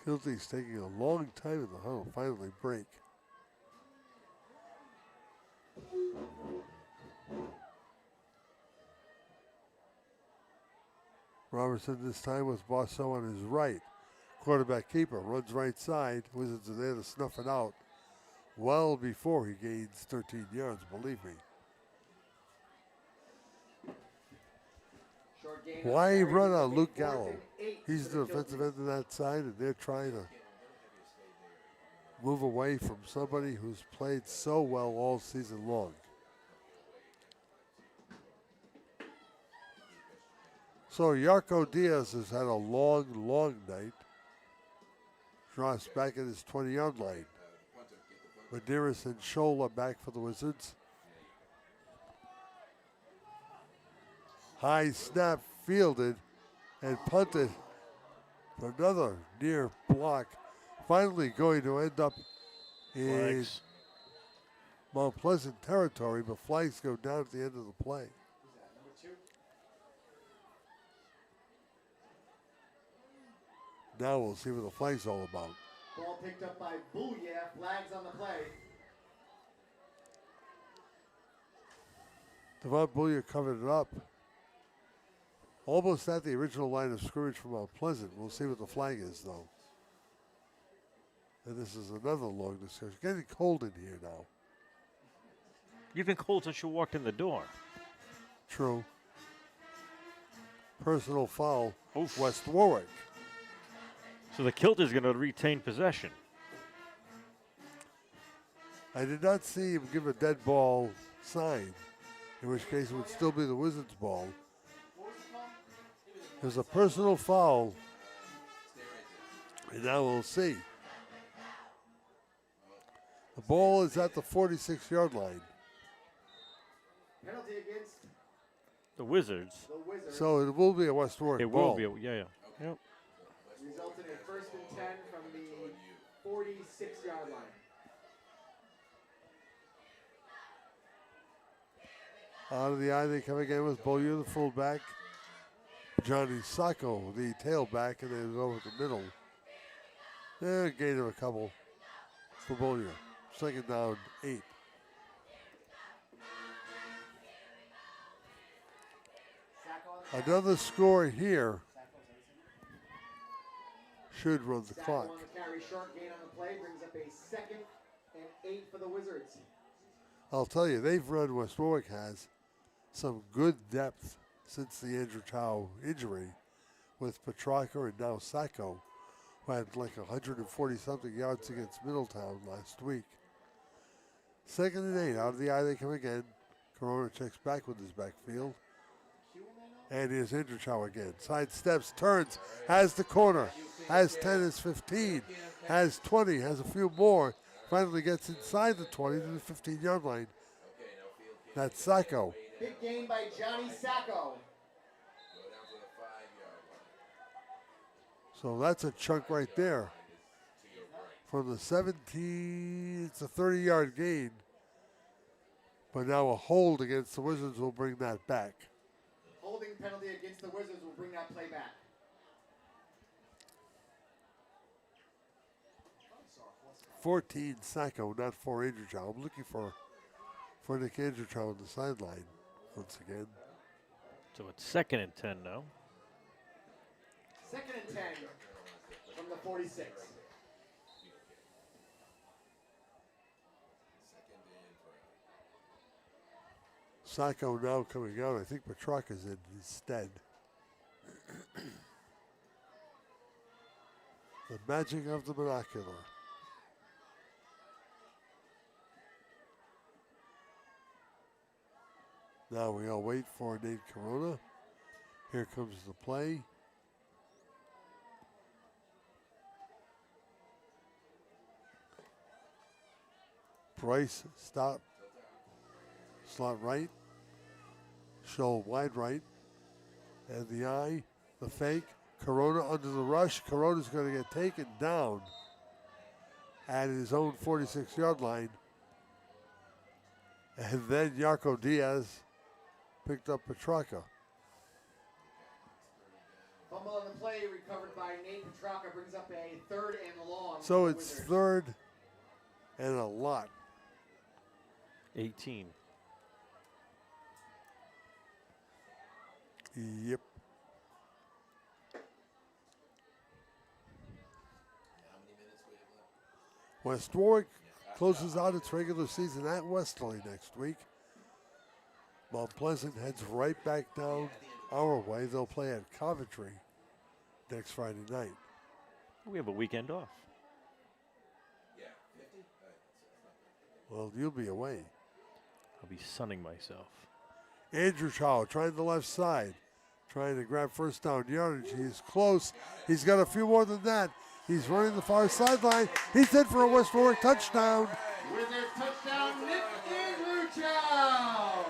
Kilty's taking a long time in the huddle, finally break. Robertson this time with Boisseau on his right. Quarterback keeper runs right side. Wizards are there to snuff it out well before he gains 13 yards, believe me. Why run on Luke Gallo? He's the defensive end of that side, and they're trying to move away from somebody who's played so well all season long. So Yarko Diaz has had a long night. Drops back at his 20-yard line. Medeiros and Scholl are back for the Wizards. High snap fielded and punted for another near block. Finally going to end up in Mount Pleasant territory, but flags go down at the end of the play. Now we'll see what the flag's all about. Ball picked up by Boulia. Flags on the play. Devon Boulia covered it up. Almost at the original line of scrimmage from Mount Pleasant. We'll see what the flag is, though. And this is another long discussion. It's getting cold in here now. You've been cold since you walked in the door. True. Personal foul, Oof. West Warwick. So the Kilties going to retain possession. I did not see him give a dead ball sign, in which case it would still be the Wizards' ball. It was a personal foul, and now we'll see. The ball is at the 46-yard line. Penalty against The Wizards. the Wizards. So it will be a West Warwick It ball. will be. Yeah. Yep. Resulted in 1st and 10 from the 46-yard line. Out of the eye, they come again with Beaulieu, the fullback. Johnny Sacco, the tailback, and they go with the middle. Gain of a couple for Beaulieu. 2nd down, 8. Another score here should run the clock. On the carry, short gain on the play brings up a 2nd and 8 for the Wizards. I'll tell you, they've run, West Warwick has, some good depth since the Andrew Chow injury with Petrarca and now Sacco, who had like 140-something yards against Middletown last week. 2nd and 8, out of the eye they come again. Corona checks back with his backfield. And here's Andrew Chow again. Side steps, turns, has the corner, has 10, has 15, has 20, has a few more. Finally gets inside the 20 to the 15-yard line. That's Sacco. Big gain by Johnny Sacco. So that's a chunk right there. From the 17, it's a 30-yard gain. But now a hold against the Wizards will bring that back. Holding penalty against the Wizards will bring that play back. 14 Sacco, not for Andrew Chow. I'm looking for Nick Andrew Chow on the sideline once again. So it's 2nd and 10 now. 2nd and 10 from the 46. Sacco now coming out. I think Petrarca's in instead. The magic of the binocular. Now we all wait for Nate Corona. Here comes the play. Bryce, stop. Slot right. Show wide right. And the eye, the fake. Corona under the rush. Corona's going to get taken down at his own 46-yard line. And then Yarko Diaz picked up Petrarca. Fumble on the play recovered by Nate Petrarca brings up a 3rd and long. So it's 3rd and a lot. 18. Yep. West Warwick closes out its regular season at Westerly next week. Mount Pleasant heads right back down our way. They'll play at Coventry next Friday night. We have a weekend off. Well, you'll be away. I'll be sunning myself. Andrew Chow trying the left side, trying to grab 1st down yardage. He's close. He's got a few more than that. He's running the far sideline. He's in for a West Warwick touchdown. Wizards touchdown, Nick Andrew Chow.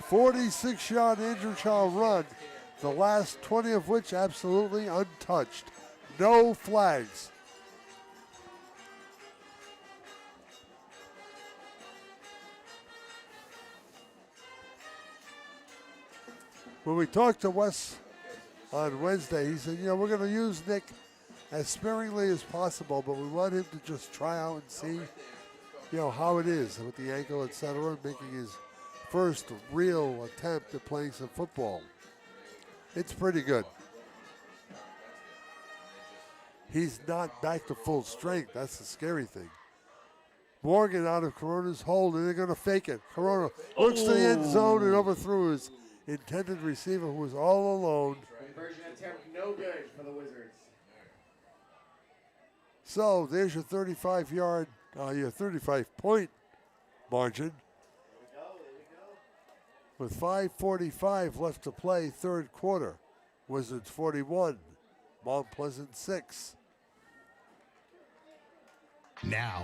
46-yard Andrew Chow run, the last 20 of which absolutely untouched. No flags. When we talked to Wes on Wednesday, he said, we're going to use Nick as sparingly as possible, but we want him to just try out and see, how it is with the ankle, etc., making his first real attempt at playing some football. It's pretty good. He's not back to full strength. That's the scary thing. Morgan out of Corona's hold, and they're going to fake it. Corona looks to the end zone and overthrew his intended receiver, who was all alone. Conversion attempt no good for the Wizards. So there's your 35-yard, your 35-point margin. With 5:45 left to play, third quarter. Wizards 41, Mount Pleasant 6. Now.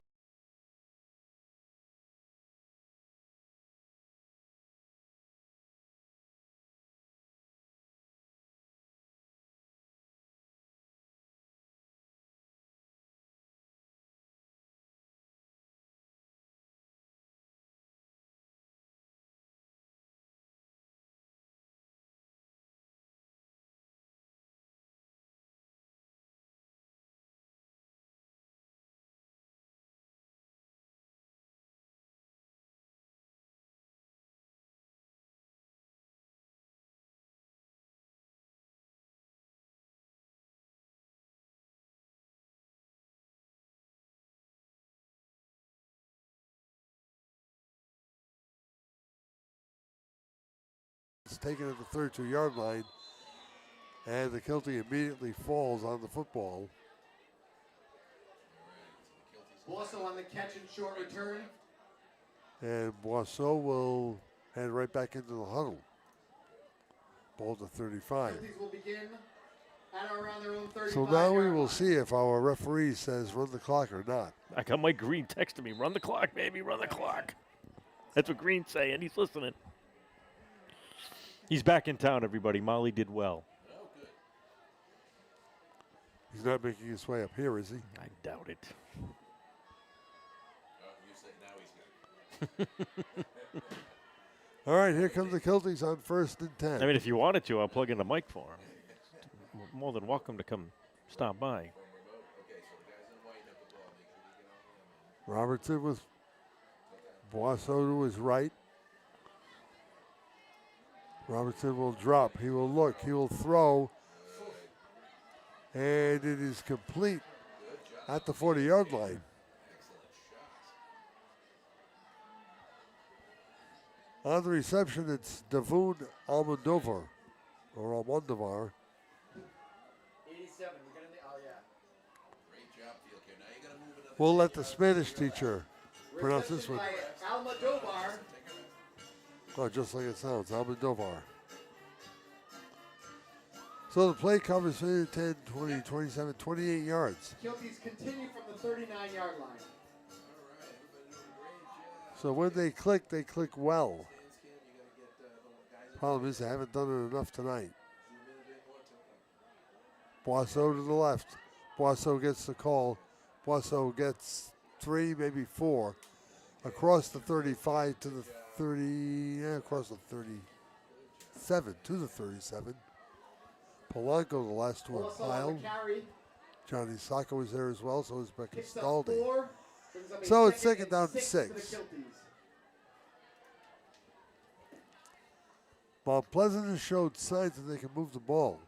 It's taken at the 32-yard line, and the Kilty immediately falls on the football. Also on the catch and short return. And Boisseau will head right back into the huddle. Ball to 35. Kilties will begin at or around their own 35. So now we will see if our referee says run the clock or not. I got Mike Green texting me, run the clock, baby, run the clock. That's what Green's saying. He's listening. He's back in town, everybody. Molly did well. Oh, good. He's not making his way up here, is he? I doubt it. Oh, you say now he's good. All right, here comes the Kilties on 1st and 10. I mean, if you wanted to, I'll plug in the mic for him. More than welcome to come stop by. Okay, so the guys in white have the ball. Make sure you get all of them. Robertson with Boisseau to his right. Robertson will drop. He will look. He will throw. And it is complete at the 40-yard line. On the reception, it's Davun Almodovar, or Almodovar. 87. We're gonna. Oh yeah. Great job, field care. Now you got to move another. We'll let the Spanish teacher pronounce this one. Almodovar. Oh, just like it sounds, Almodovar. So the play covers 10, 20, 27, 28 yards. Kilties continue from the 39-yard line. So when they click well. Problem is they haven't done it enough tonight. Boisseau to the left. Boisseau gets the call. Boisseau gets 3, maybe 4. Across the 35 to the 30, across the 37 to the 37. Polanco, the last one, piled. Johnny Sacco was there as well, so is Beckestaldi. So it's second down and 6. Mount Pleasant has showed signs that they can move the ball.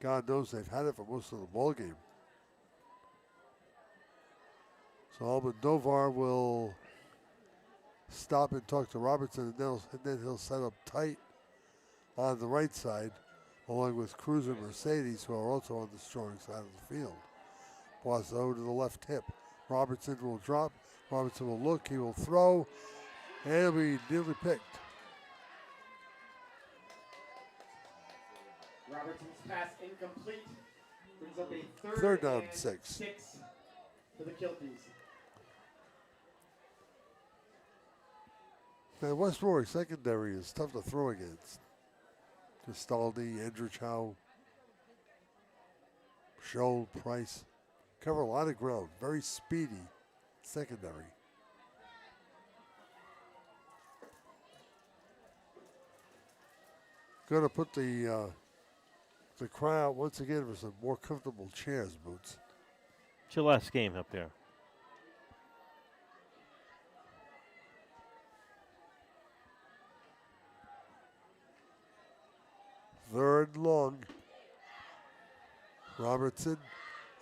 God knows they've had it for most of the ball game. So Almodovar will stop and talk to Robertson, and then he'll set up tight on the right side, along with Cruz and Mercedes, who are also on the strong side of the field. Boisseau to the left hip. Robertson will drop. Robertson will look. He will throw. And he'll be nearly picked. Robertson's pass incomplete. Brings up a Third down and 6. For the Kilties. Now, West Warwick secondary is tough to throw against. Castaldi, Andrew Chow, Scholl, Price. Cover a lot of ground. Very speedy secondary. Going to put the cry out once again for some more comfortable chairs, Boots. It's your last game up there. Third 3rd and long. Robertson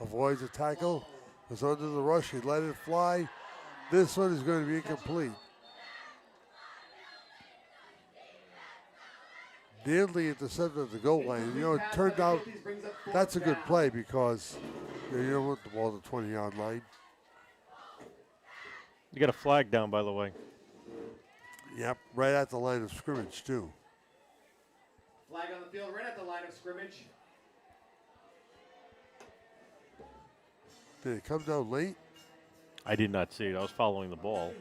avoids a tackle. Was under the rush. He let it fly. This one is going to be incomplete. Nearly intercepted at the goal line. You know, it turned out that's a good play because you don't want the ball at the 20-yard line. You got a flag down, by the way. Yep, right at the line of scrimmage, too. Flag on the field right at the line of scrimmage. Did it come down late? I did not see it. I was following the ball.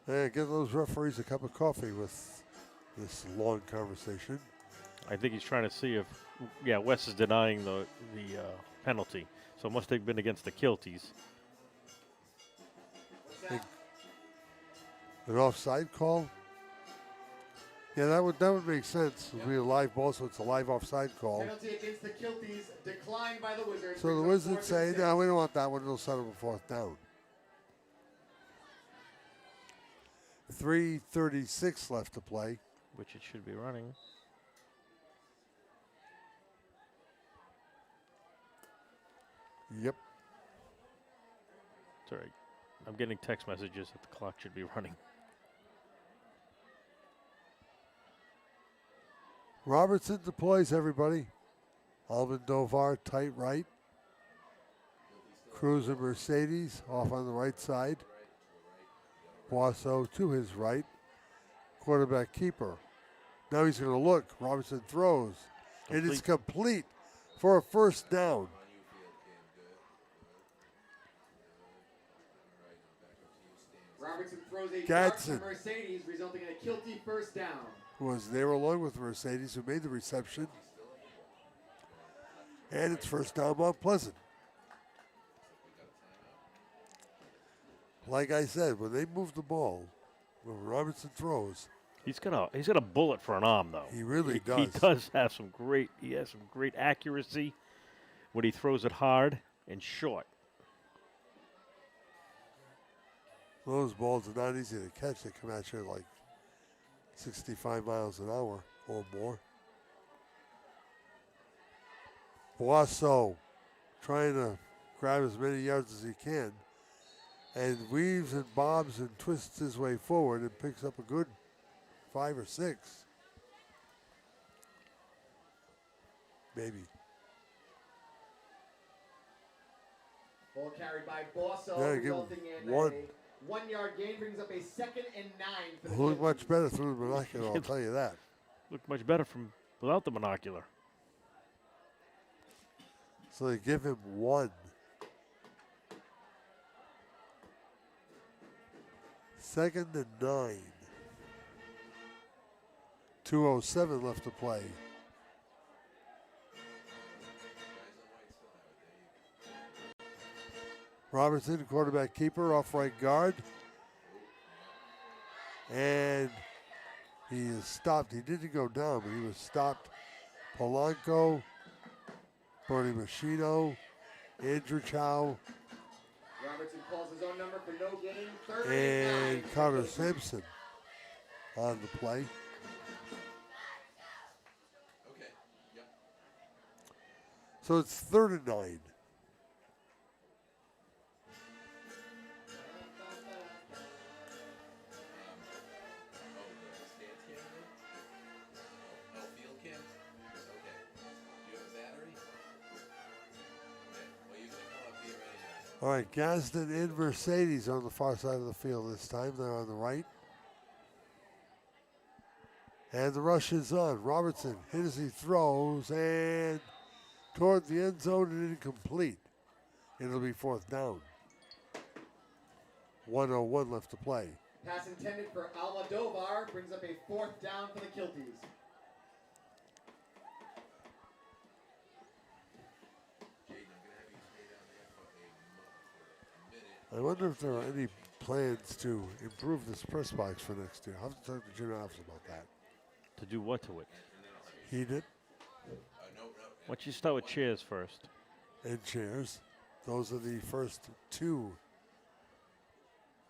Hey, give those referees a cup of coffee with this long conversation. I think he's trying to see if, Wes is denying the penalty. So it must have been against the Kilties. An offside call? Yeah, that would make sense. It would be a live ball, so it's a live offside call. Penalty against the Kilties declined by the Wizards. So the Wizards say, no, we don't want that one. They'll settle for 4th down. 3:36 left to play. Which it should be running. Yep. It's all right. I'm getting text messages that the clock should be running. Robertson deploys everybody. Alvin Dovar, tight right. Cruz and Mercedes off on the right side. Boisseau to his right. Quarterback keeper. Now he's going to look. Robertson throws. It is complete for a 1st down. Robertson throws a dart Gadsden to Mercedes, resulting in a Kilty 1st down. Was there along with Mercedes, who made the reception. And it's 1st down Mount Pleasant. Like I said, when they move the ball, when Robertson throws, he's got a bullet for an arm, though. He really does. He does have some great accuracy when he throws it hard and short. Those balls are not easy to catch. They come at you like 65 miles an hour or more. Boisseau trying to grab as many yards as he can and weaves and bobs and twists his way forward and picks up a good 5 or 6. Maybe. Ball carried by Boisseau, Yeah, resulting in one. a 1-yard gain, brings up a 2nd and 9 for the Looked Kilties. much better through the binocular, I'll tell you that. Looked much better from without the binocular. So they give him 1. 2nd and 9. 2:07 left to play. Robertson, quarterback keeper, off right guard. And he is stopped. He didn't go down, but he was stopped. Polanco, Bernie Machino, Andrew Chow, Robertson calls his own number for no gain. 3rd and 9. Connor Sampson on the play. Okay. Yep. So it's 3rd and 9. Field cam? Okay. Do you have a battery? Okay. Well, you can come up here anytime. All right, Gadsden and Mercedes on the far side of the field this time. They're on the right. And the rush is on. Robertson hit as he throws and toward the end zone and incomplete. It'll be 4th down. 1:01 left to play. Pass intended for Almodovar brings up a 4th down for the Kilties. I wonder if there are any plans to improve this press box for next year. I'll have to talk to Jim Alves about that. To do what to it? Heat it Why don't you start with chairs first? and chairs. Those are the first 2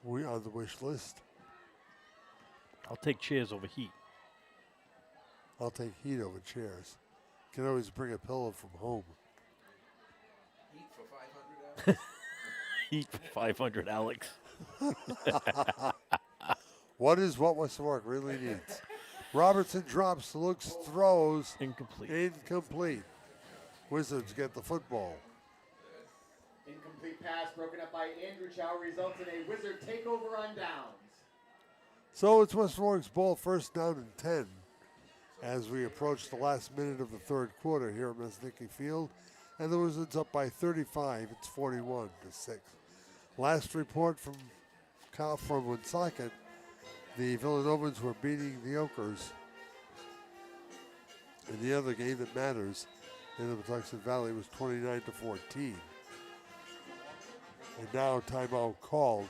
on the wish list. I'll take chairs over heat. I'll take heat over chairs. Can always bring a pillow from home. Heat for 500 hours? Heat for 500, Alex. What is what West Warwick really needs? Robertson drops, looks, throws. Incomplete. Incomplete. Wizards get the football. Incomplete pass broken up by Andrew Chow results in a Wizard takeover on downs. So it's West Warwick's ball, first down and 10 as we approach the last minute of the third quarter here at Mesnicky Field. And the Wizards up by 35. It's 41-6. Last report from Woonsocket, the Villanovan's were beating the Oakers in the other game that matters in the Patuxent Valley was 29-14. And now timeout called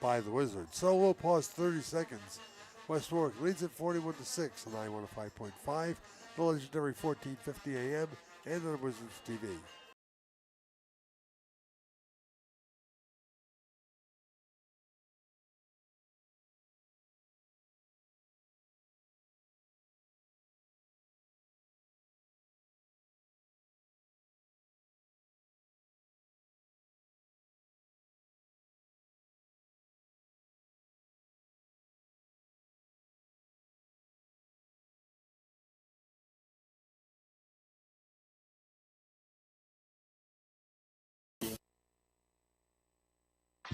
by the Wizards. So we'll pause 30 seconds. West Warwick leads at 41-6 on I-105.5, the legendary 1450 AM, and on Wizards TV.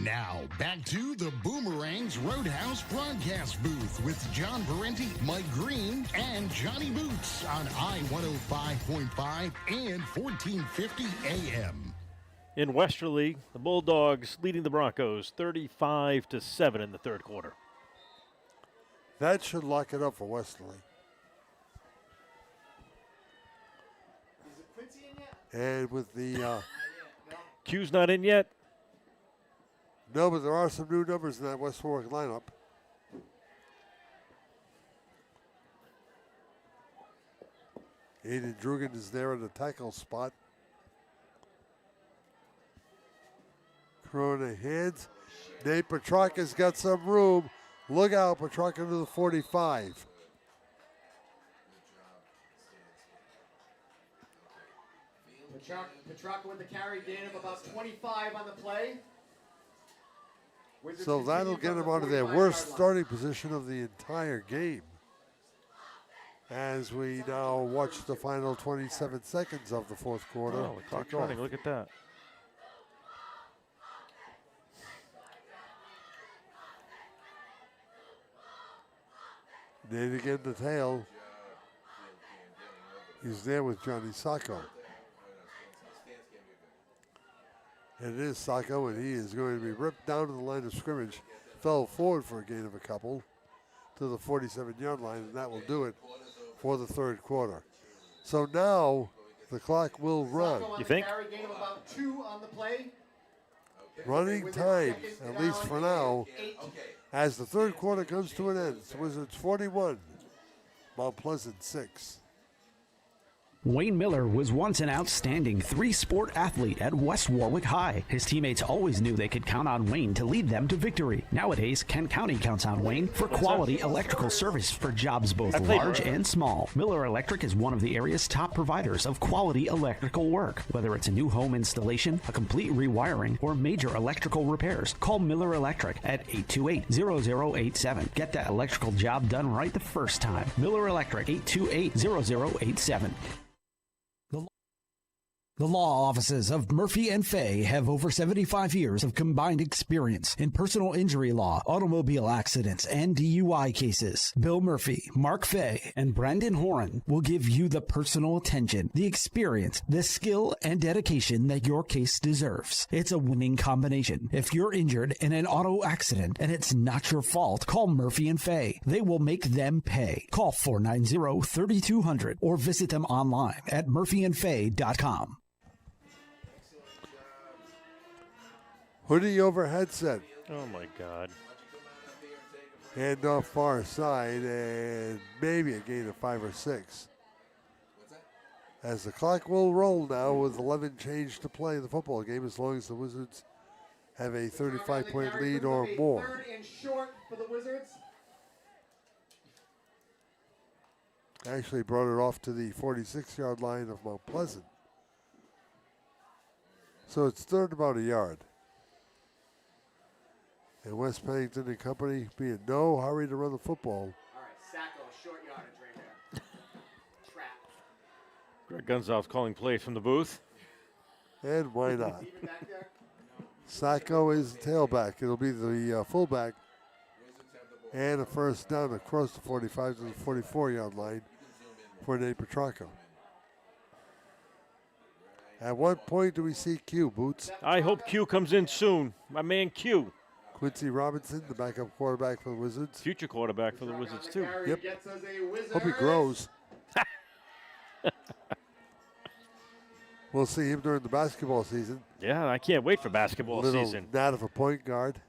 Now, back to the Boomerang's Roadhouse broadcast booth with John Parenti, Mike Green, and Johnny Boots on I-105.5 and 1450 AM. In Westerly, the Bulldogs leading the Broncos 35-7 in the third quarter. That should lock it up for Westerly. Is it Quincy in yet? And with the... Q's not in yet. No, but there are some new numbers in that West Warwick lineup. Aiden Drugan is there in the tackle spot. Corona hands. Nate Petrarca's got some room. Look out, Petrarca to the 45. Petrarca with the carry gain of about 25 on the play. Wizards So that'll continue get from them the out of their 45-yard worst line. starting position of the entire game. As we now watch the final 27 seconds of the fourth quarter. Oh, the clock's tick off. running. Look at that. Nate again the tail. He's there with Johnny Sacco. And it is Sacco, and he is going to be ripped down to the line of scrimmage. Fell forward for a gain of a couple to the 47-yard line, and that will do it for the third quarter. So now the clock will run. Sacco on You the think? carry gain of about 2 on the play. Running Wizards time, second at least down for now, and 8. as the third quarter comes to an end. It's Wizards 41, Mount Pleasant 6. Wayne Miller was once an outstanding three-sport athlete at West Warwick High. His teammates always knew they could count on Wayne to lead them to victory. Nowadays, Kent County counts on Wayne for quality electrical service for jobs both large and small. Miller Electric is one of the area's top providers of quality electrical work. Whether it's a new home installation, a complete rewiring, or major electrical repairs, call Miller Electric at 828-0087. Get that electrical job done right the first time. Miller Electric, 828-0087. The law offices of Murphy and Fay have over 75 years of combined experience in personal injury law, automobile accidents, and DUI cases. Bill Murphy, Mark Fay, and Brandon Horan will give you the personal attention, the experience, the skill, and dedication that your case deserves. It's a winning combination. If you're injured in an auto accident and it's not your fault, call Murphy and Fay. They will make them pay. Call 490-3200 or visit them online at murphyandfay.com. Hoodie over headset. Oh, my God. Hand off far side, and maybe a gain of 5 or 6. As the clock will roll now with 11 change to play in the football game, as long as the Wizards have a 35-point lead or more. Third and short for the Wizards. Actually brought it off to the 46-yard line of Mount Pleasant. So it's third about a yard. And West Pennington and company be in no hurry to run the football. All right, Sacco, short yardage right there. Trap. Greg Gunzoff's calling plays from the booth. And why not? Even back there? Sacco is the tailback. It'll be the fullback. And a first down across the 45 to the 44-yard line for Nate Petrarca. At what point do we see Q, Boots? I hope Q comes in soon. My man Q. Quincy Robinson, the backup quarterback for the Wizards. Future quarterback for the Wizards, too. Yep. Hope he grows. We'll see him during the basketball season. Yeah, I can't wait for basketball season. Not of a point guard.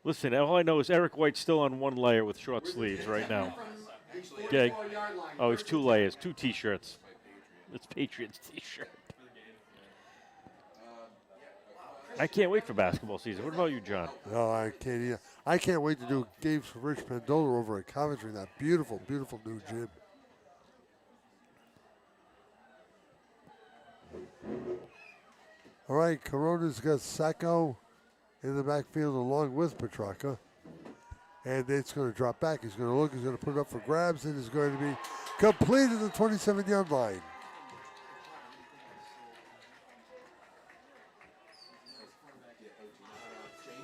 Listen, all I know is Eric White's still on one layer with short sleeves right now. Okay. Oh, it's 2 layers, 2 T-shirts. It's Patriots T-shirt. I can't wait for basketball season. What about you, John? No, I can't either. I can't wait to do games for Rich Pendola over at Coventry, that beautiful, beautiful new gym. All right, Corona's got Sacco in the backfield along with Petrarca. And it's going to drop back. He's going to look. He's going to put it up for grabs. And it's going to be complete at the 27-yard line.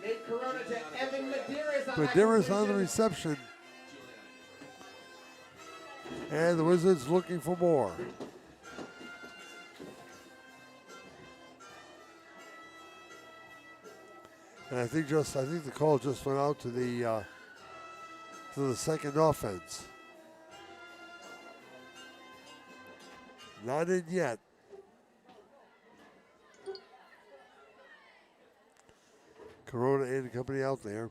Nate Corona to Evan Medeiros Medeiros on the reception. And the Wizards looking for more. And I think the call just went out to the second offense. Not in yet. Corona and company out there.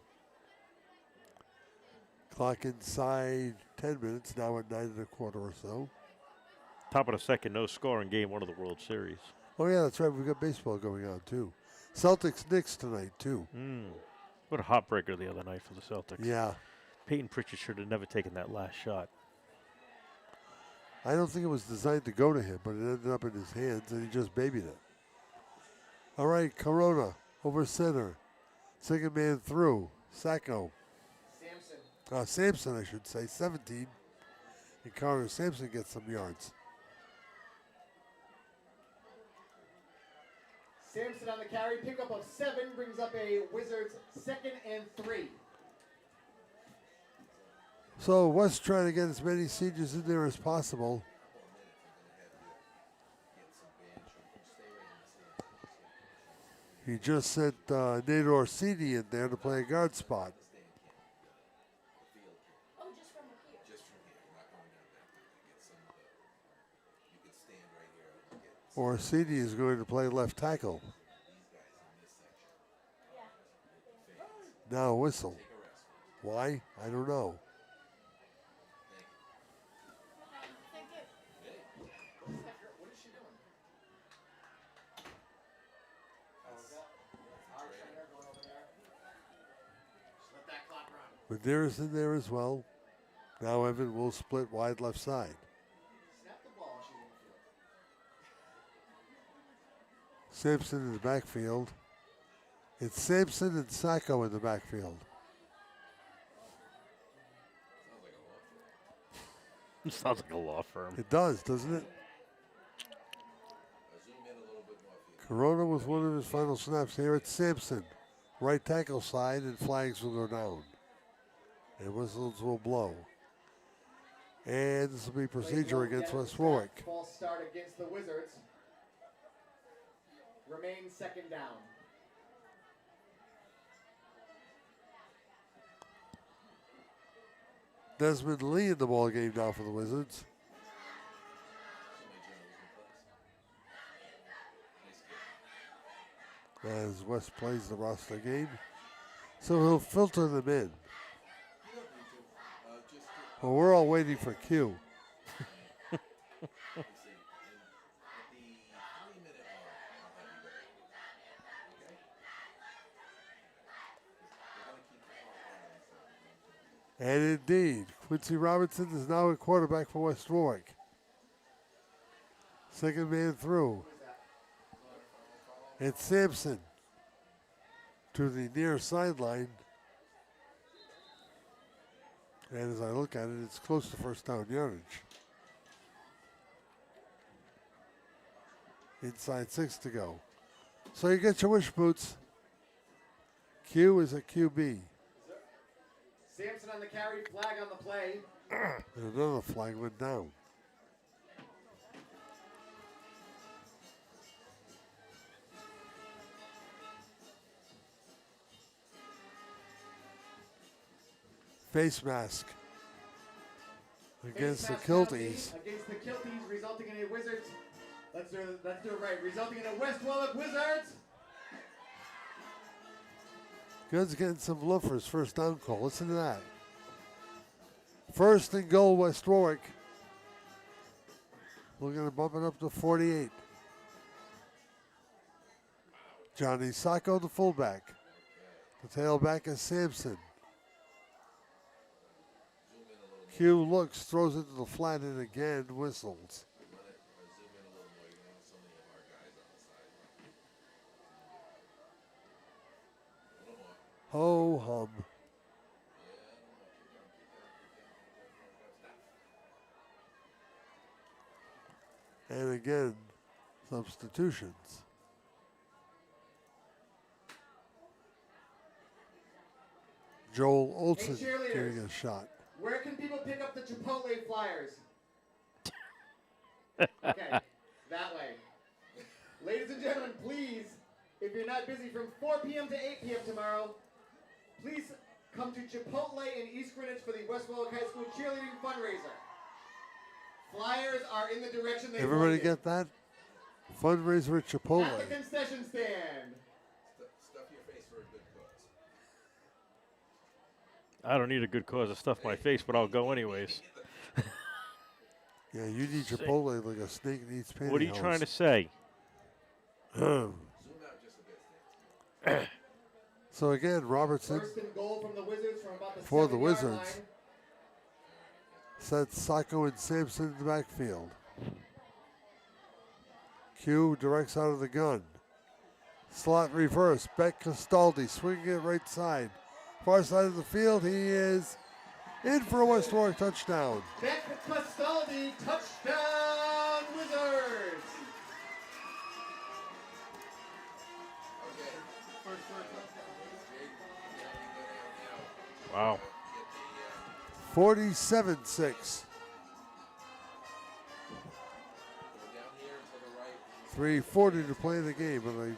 Clock inside 10 minutes, now at 9 1/4 or so. Top of the second, no score in game 1 of the World Series. Oh, yeah, that's right. We've got baseball going on, too. Celtics-Knicks tonight, too. What a heartbreaker the other night for the Celtics. Yeah. Peyton Pritchard should have never taken that last shot. I don't think it was designed to go to him, but it ended up in his hands, and he just babied it. All right, Corona over center. Second man through. Sacco. Sampson, I should say, 17. And Connor Sampson gets some yards. Sampson on the carry, pickup of 7, brings up a Wizards 2nd and 3. So West trying to get as many seniors in there as possible. He just sent Nate Orsini in there to play a guard spot. Orsini is going to play left tackle. Now a whistle. Why? I don't know. But there's in there as well. Now Evan will split wide left side. Sampson in the backfield. It's Sampson and Sacco in the backfield. It sounds like a law firm. It does, doesn't it? Corona with one of his final snaps here. It's Sampson. Right tackle side, and flags will go down. And whistles will blow. And this will be procedure against West Warwick. False start against the Wizards. Remains 2nd down. Desmond Lee in the ball game now for the Wizards. As West plays the roster game. So he'll filter them in. Well, we're all waiting for Q. And indeed, Quincy Robinson is now a quarterback for West Warwick. Second man through. It's Sampson to the near sideline. And as I look at it, it's close to first down yardage. Inside 6 to go. So you get your wish boots. Q is a QB. Sampson on the carry, flag on the play. And another flag went down. Face mask against the Kilties. Against the Kilties, resulting in a Wizards. Let's do it right. Resulting in a West Warwick Wizards. Good's getting some love for his first down call. Listen to that. First and goal, West Warwick. We're going to bump it up to 48. Johnny Sacco, the fullback. The tailback is Sampson. Q looks, throws it to the flat, and again whistles. Ho hum. And again, substitutions. Joel Olson getting a shot. Where can people pick up the Chipotle flyers? Okay, that way. Ladies and gentlemen, please, if you're not busy from 4 p.m. to 8 p.m. tomorrow, please come to Chipotle in East Greenwich for the West Warwick High School cheerleading fundraiser. Flyers are in the direction they Everybody pointed. get that? Fundraiser at Chipotle. At the concession stand. Stuff your face for a good cause. I don't need a good cause to stuff my face, but I'll go anyways. Yeah, you need Chipotle like a snake needs pantyhose. What are you trying to say? Zoom out just a bit. So again, Robertson First and goal from the Wizards from about the for the 7-yard Wizards line. sets Sacco and Sampson in the backfield. Q directs out of the gun. Slot reverse. Beck Castaldi swinging it right side. Far side of the field. He is in for a West Warwick touchdown. Beck Castaldi, touchdown Wizards! Wow. 47-6. 3:40 to play the game. And a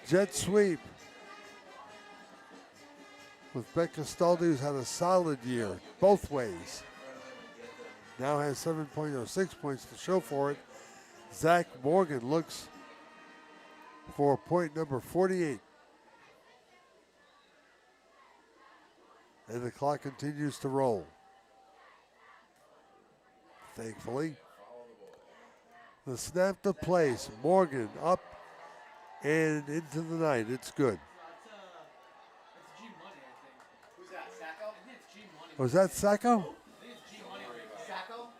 jet sweep with Beck Castaldi, who's had a solid year both ways. Now has 7 points or 6 points to show for it. Zach Morgan looks for point number 48. And the clock continues to roll. Thankfully. The snap to place. Morgan up and into the night. It's good. Who's that, Sacco? Was that Sacco? Sacco?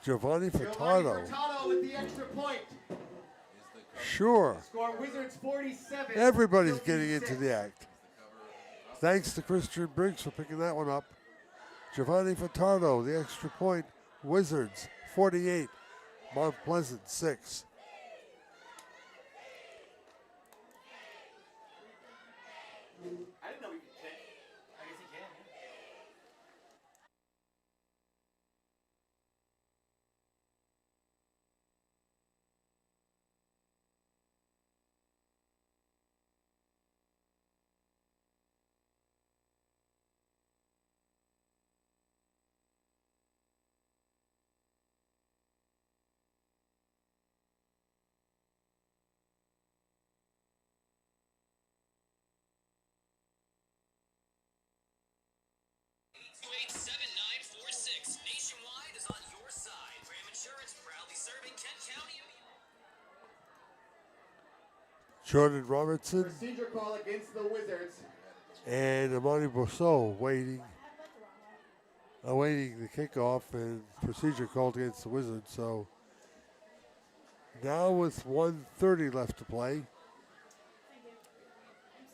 Giovanni Giovanni Furtado. Furtado with the extra point. Sure. Score Wizards 47. Everybody's Kilties getting into 6. the act. Thanks to Christian Briggs for picking that one up. Giovanni Furtado, the extra point. Wizards 48. Mount Pleasant 6. I didn't know we could kick. I guess he can, yeah. Nationwide is on your side. Ram Insurance proudly serving Kent County. Jordan Robertson Procedure call against the Wizards. And Amani Brousseau awaiting the kickoff and procedure called against the Wizards. So now with 1:30 left to play,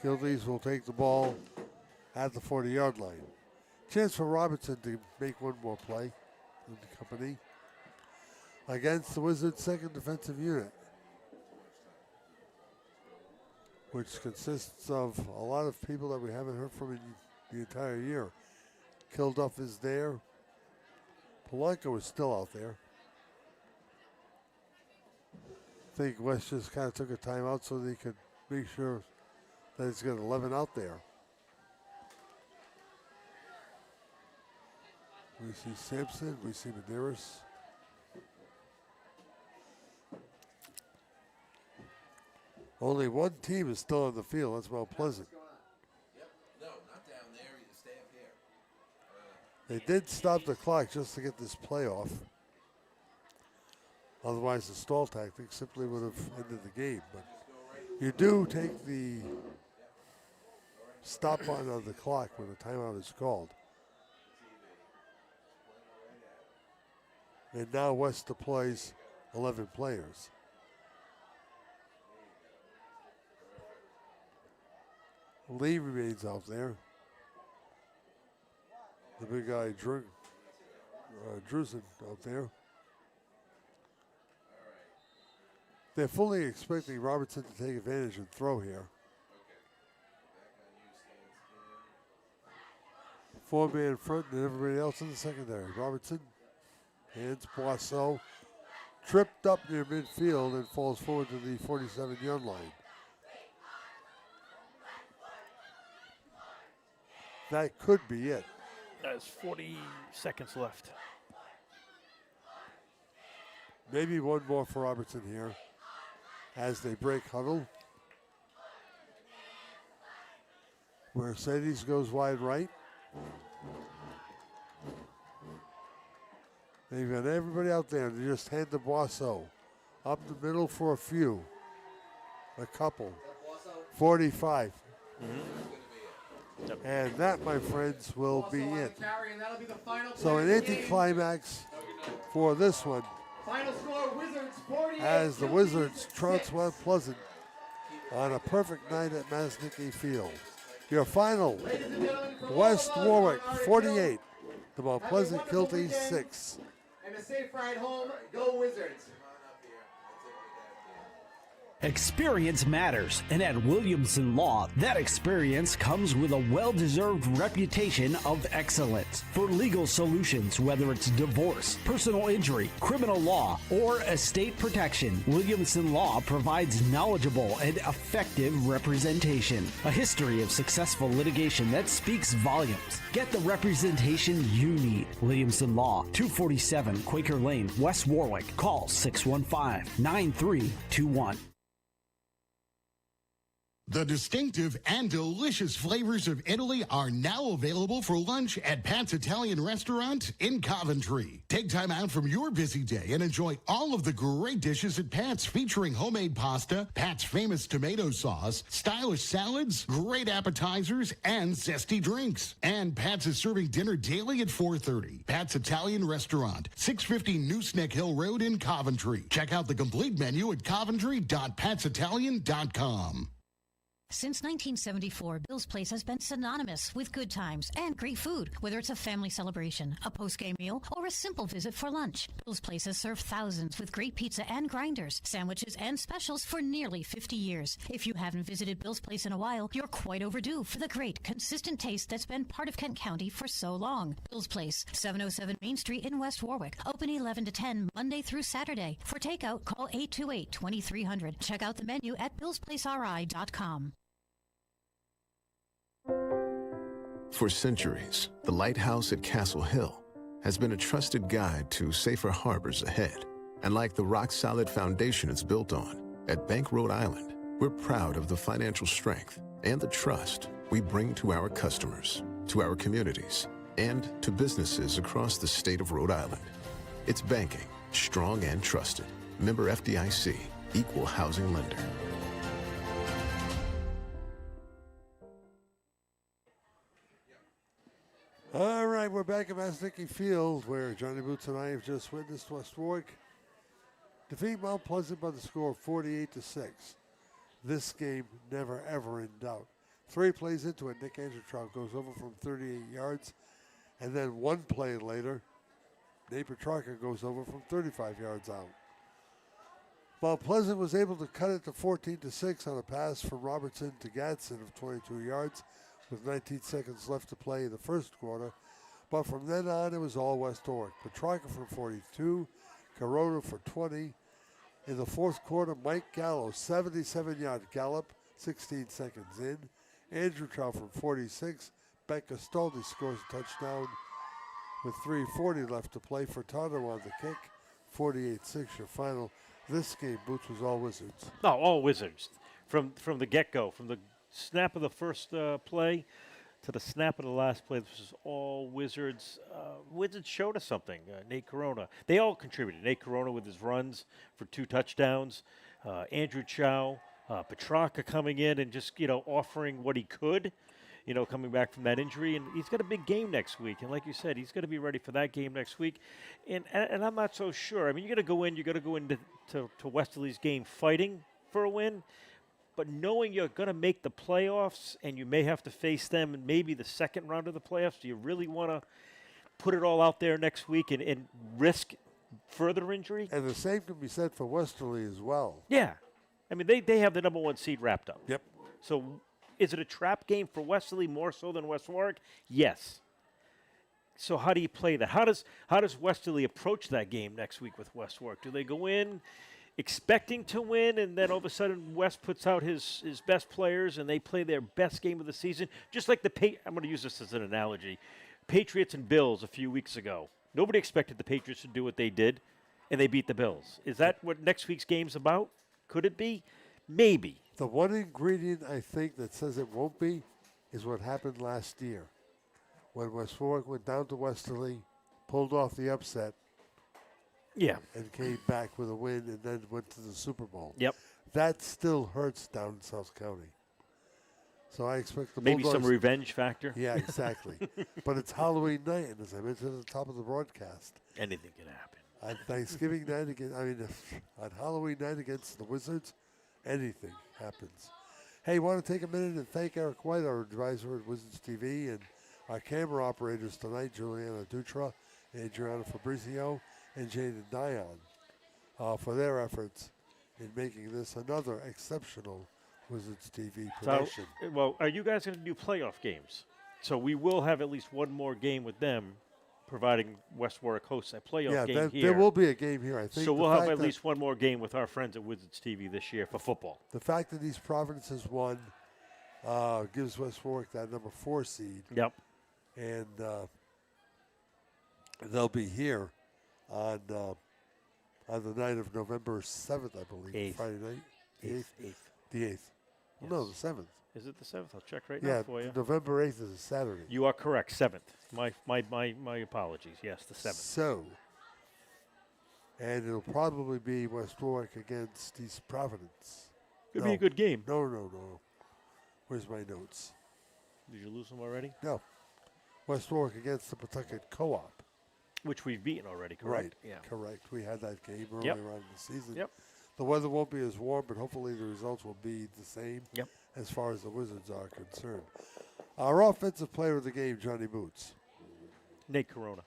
Kilties will take the ball at the 40-yard line. Chance for Robertson to make one more play in the company against the Wizards' second defensive unit, which consists of a lot of people that we haven't heard from in the entire year. Kilduff is there. Polanco is still out there. I think West just kind of took a timeout so they could make sure that it's got 11 out there. We see Sampson, we see Medeiros. Only one team is still on the field. That's Mount Pleasant. Yep. No, not down there. You stay up here. They did stop the clock just to get this play off. Otherwise, the stall tactic simply would have ended the game. But you do take the stop on of the clock when the timeout is called. And now West deploys 11 players. Lee remains out there. The big guy, Drusen, out there. They're fully expecting Robertson to take advantage and throw here. Four-man front and everybody else in the secondary. Robertson hands Boisseau. Tripped up near midfield and falls forward to the 47-yard line. That could be it. There's 40 seconds left. Maybe one more for Robertson here as they break huddle. Mercedes goes wide right. They've got everybody out there. They just hand to Boisseau. Up the middle for a few. A couple. 45. Yep. And that, my friends, will be it. So an anticlimax for this one. Final score, Wizards 48. As the Wizards trounce Mount Pleasant on a perfect night at Masnicki Field. Your final, West Warwick 48, the Mount Pleasant Kilties 6. And a safe ride home. Go Wizards. Experience matters, and at Williamson Law, that experience comes with a well-deserved reputation of excellence. For legal solutions, whether it's divorce, personal injury, criminal law, or estate protection, Williamson Law provides knowledgeable and effective representation. A history of successful litigation that speaks volumes. Get the representation you need. Williamson Law, 247 Quaker Lane, West Warwick. Call 615-9321. The distinctive and delicious flavors of Italy are now available for lunch at Pat's Italian Restaurant in Coventry. Take time out from your busy day and enjoy all of the great dishes at Pat's, featuring homemade pasta, Pat's famous tomato sauce, stylish salads, great appetizers, and zesty drinks. And Pat's is serving dinner daily at 4:30. Pat's Italian Restaurant, 650 Nooseneck Hill Road in Coventry. Check out the complete menu at coventry.patsitalian.com. Since 1974, Bill's Place has been synonymous with good times and great food. Whether it's a family celebration, a post-game meal, or a simple visit for lunch, Bill's Place has served thousands with great pizza and grinders, sandwiches, and specials for nearly 50 years. If you haven't visited Bill's Place in a while, you're quite overdue for the great, consistent taste that's been part of Kent County for so long. Bill's Place, 707 Main Street in West Warwick. Open 11 to 10, Monday through Saturday. For takeout, call 828-2300. Check out the menu at billsplaceri.com. For centuries, the lighthouse at Castle Hill has been a trusted guide to safer harbors ahead. And like the rock-solid foundation it's built on, at Bank Rhode Island, we're proud of the financial strength and the trust we bring to our customers, to our communities, and to businesses across the state of Rhode Island. It's banking, strong and trusted. Member FDIC, Equal Housing Lender. right, we're back at Masnicki Field, where Johnny Boots and I have just witnessed West Warwick defeat Mount Pleasant by the score of 48-6. This game never, ever in doubt. 3 plays into it, Nick Andrew goes over from 38 yards, and then 1 play later, Nate Petrarca goes over from 35 yards out. Mount Pleasant was able to cut it to 14-6 on a pass from Robertson to Gatson of 22 yards with 19 seconds left to play in the first quarter. But from then on, it was all West Warwick. Petrarca for 42, Corona for 20. In the fourth quarter, Mike Gallo, 77-yard gallop, 16 seconds in. Andrew Trout from 46. Ben Castaldi scores a touchdown with 3:40 left to play. Furtado on the kick, 48-6 your final. This game, Boots, was all Wizards. No, all Wizards. From the get-go, from the snap of the first play to the snap of the last play, this was all Wizards. Wizards showed us something. Nate Corona. They all contributed. Nate Corona with his runs for 2 touchdowns. Andrew Chow, Petrarca coming in and just, offering what he could, coming back from that injury. And he's got a big game next week. And like you said, he's going to be ready for that game next week. And I'm not so sure. I mean, you got to go into Westerly's game fighting for a win. But knowing you're going to make the playoffs and you may have to face them in maybe the second round of the playoffs, do you really want to put it all out there next week and risk further injury? And the same can be said for Westerly as well. Yeah. I mean, they have the number 1 seed wrapped up. Yep. So is it a trap game for Westerly more so than West Warwick? Yes. So how do you play that? How does Westerly approach that game next week with West Warwick? Do they go in expecting to win, and then all of a sudden West puts out his best players and they play their best game of the season? Just like I'm going to use this as an analogy. Patriots and Bills a few weeks ago. Nobody expected the Patriots to do what they did, and they beat the Bills. Is that what next week's game's about? Could it be? Maybe. The one ingredient I think that says it won't be is what happened last year when West Warwick went down to Westerly, pulled off the upset, and came back with a win and then went to the Super Bowl. Yep. That still hurts down in South County. So I expect the maybe Bulldogs, some revenge factor. Yeah, exactly. But it's Halloween night, and as I mentioned at the top of the broadcast, anything can happen. On Thanksgiving night on Halloween night against the Wizards, anything happens. Hey, want to take a minute and thank Eric White, our advisor at Wizards TV, and our camera operators tonight, Juliana Dutra, Adriana Fabrizio, and Jaden Dion, for their efforts in making this another exceptional Wizards TV production. So, well, are you guys going to do playoff games? So we will have at least one more game with them, providing West Warwick hosts a playoff game here. There will be a game here, I think. So we'll have at least one more game with our friends at Wizards TV this year for football. The fact that East Providence has won gives West Warwick that number 4 seed. Yep. And they'll be here on the night of November 7th, I believe. 8th. Friday night. 8th. The 8th. Yes. No, the 7th. Is it the 7th? I'll check right now for you. November 8th is a Saturday. You are correct. 7th. My apologies. Yes, the 7th. So, and it'll probably be West Warwick against East Providence. Could be a good game. No. Where's my notes? Did you lose them already? No. West Warwick against the Pawtucket Co-op. Which we've beaten already, correct? Right, yeah. Correct. We had that game earlier on in the season. Yep. The weather won't be as warm, but hopefully the results will be the same Yep. as far as the Wizards are concerned. Our offensive player of the game, Johnny Boots. Nate Corona.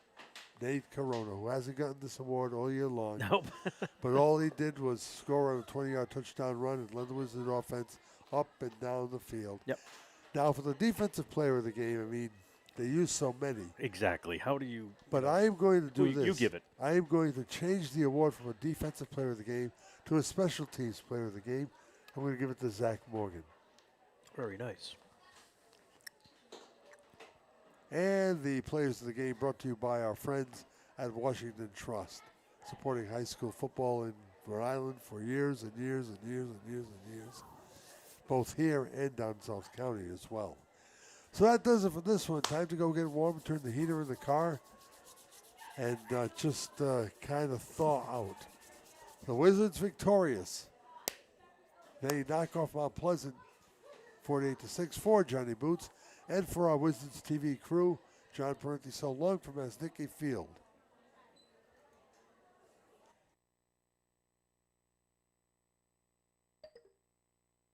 Nate Corona, who hasn't gotten this award all year long. Nope. But all he did was score on a 20-yard touchdown run and led the Wizards offense up and down the field. Yep. Now, for the defensive player of the game, I mean, they use so many. Exactly. How do you... But I am going to do this. You give it. I am going to change the award from a defensive player of the game to a special teams player of the game. I'm going to give it to Zach Morgan. Very nice. And the players of the game brought to you by our friends at Washington Trust, supporting high school football in Rhode Island for years and years and years and years and years, both here and down South County as well. So that does it for this one. Time to go get warm, turn the heater in the car, and just kind of thaw out. The Wizards victorious. They knock off Mount Pleasant 48-6 for Johnny Boots and for our Wizards TV crew. John Parenti so long from Asnicki Field.